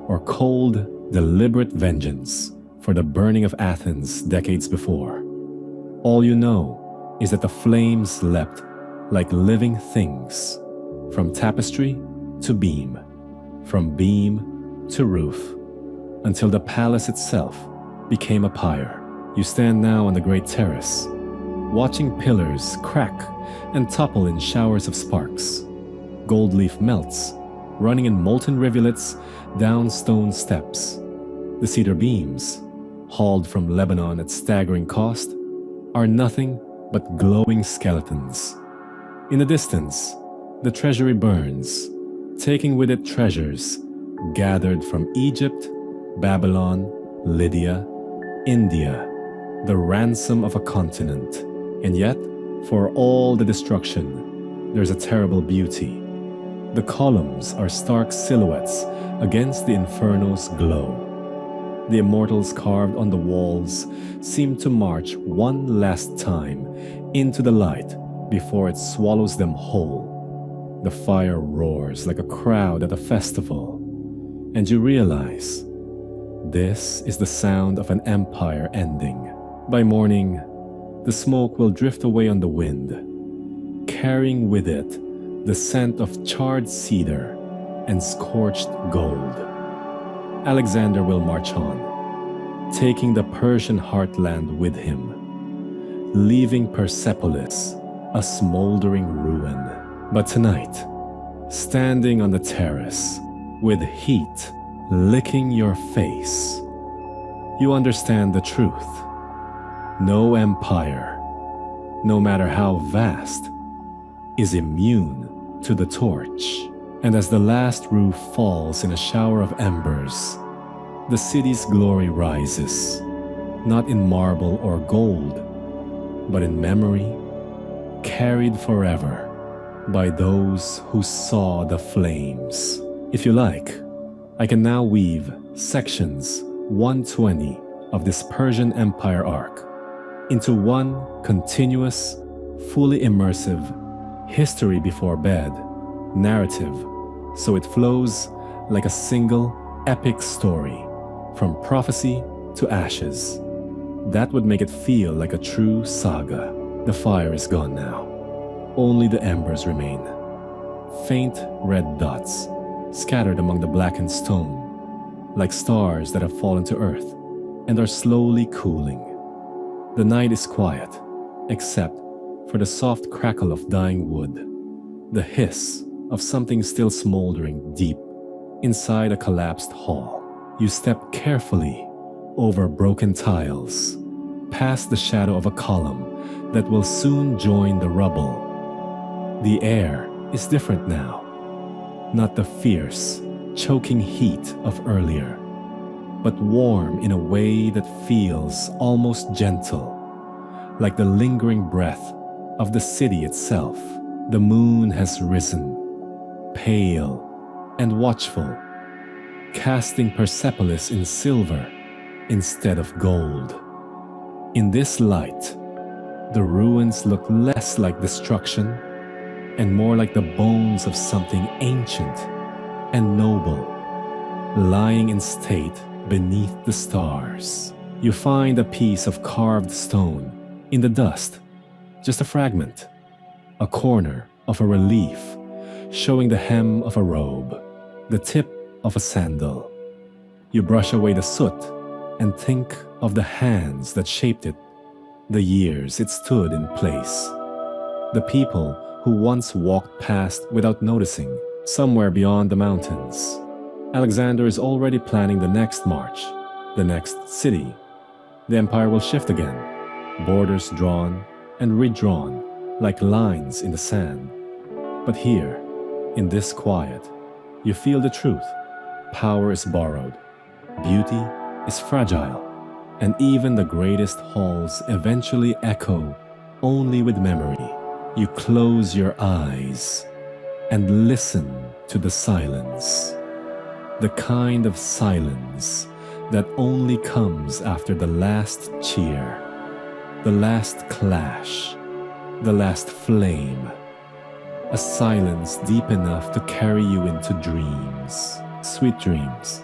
or cold, deliberate vengeance for the burning of Athens decades before. All you know is that the flames leapt like living things, from tapestry to beam, from beam to roof, until the palace itself became a pyre. You stand now on the great terrace, watching pillars crack and topple in showers of sparks. Gold leaf melts, running in molten rivulets down stone steps. The cedar beams, hauled from Lebanon at staggering cost, are nothing but glowing skeletons. In the distance, the treasury burns, taking with it treasures gathered from Egypt, Babylon, Lydia, India, the ransom of a continent. And yet, for all the destruction, there's a terrible beauty. The columns are stark silhouettes against the inferno's glow. The immortals carved on the walls seem to march one last time into the light before it swallows them whole. The fire roars like a crowd at a festival, and you realize this is the sound of an empire ending. By morning, the smoke will drift away on the wind, carrying with it the scent of charred cedar and scorched gold. Alexander will march on, taking the Persian heartland with him, leaving Persepolis a smoldering ruin. But tonight, standing on the terrace, with heat licking your face, you understand the truth. No empire, no matter how vast, is immune to the torch. And as the last roof falls in a shower of embers, the city's glory rises, not in marble or gold, but in memory, carried forever by those who saw the flames. If you like, I can now weave sections 120 of this Persian Empire arc into one continuous, fully immersive history before bed narrative, so it flows like a single epic story, from prophecy to ashes. That would make it feel like a true saga. The fire is gone now. Only the embers remain. Faint red dots scattered among the blackened stone, like stars that have fallen to earth and are slowly cooling. The night is quiet, except for the soft crackle of dying wood, the hiss of something still smoldering deep inside a collapsed hall. You step carefully over broken tiles, past the shadow of a column that will soon join the rubble. The air is different now, not the fierce, choking heat of earlier, but warm in a way that feels almost gentle, like the lingering breath of the city itself. The moon has risen, pale and watchful, casting Persepolis in silver instead of gold. In this light, the ruins look less like destruction and more like the bones of something ancient and noble, lying in state beneath the stars. You find a piece of carved stone in the dust, just a fragment, a corner of a relief showing the hem of a robe, the tip of a sandal. You brush away the soot and think of the hands that shaped it, the years it stood in place, the people who once walked past without noticing, somewhere beyond the mountains. Alexander is already planning the next march, the next city. The empire will shift again, borders drawn and redrawn like lines in the sand. But here, in this quiet, you feel the truth. Power is borrowed, beauty is fragile, and even the greatest halls eventually echo only with memory. You close your eyes and listen to the silence, the kind of silence that only comes after the last cheer, the last clash, the last flame, a silence deep enough to carry you into dreams, sweet dreams,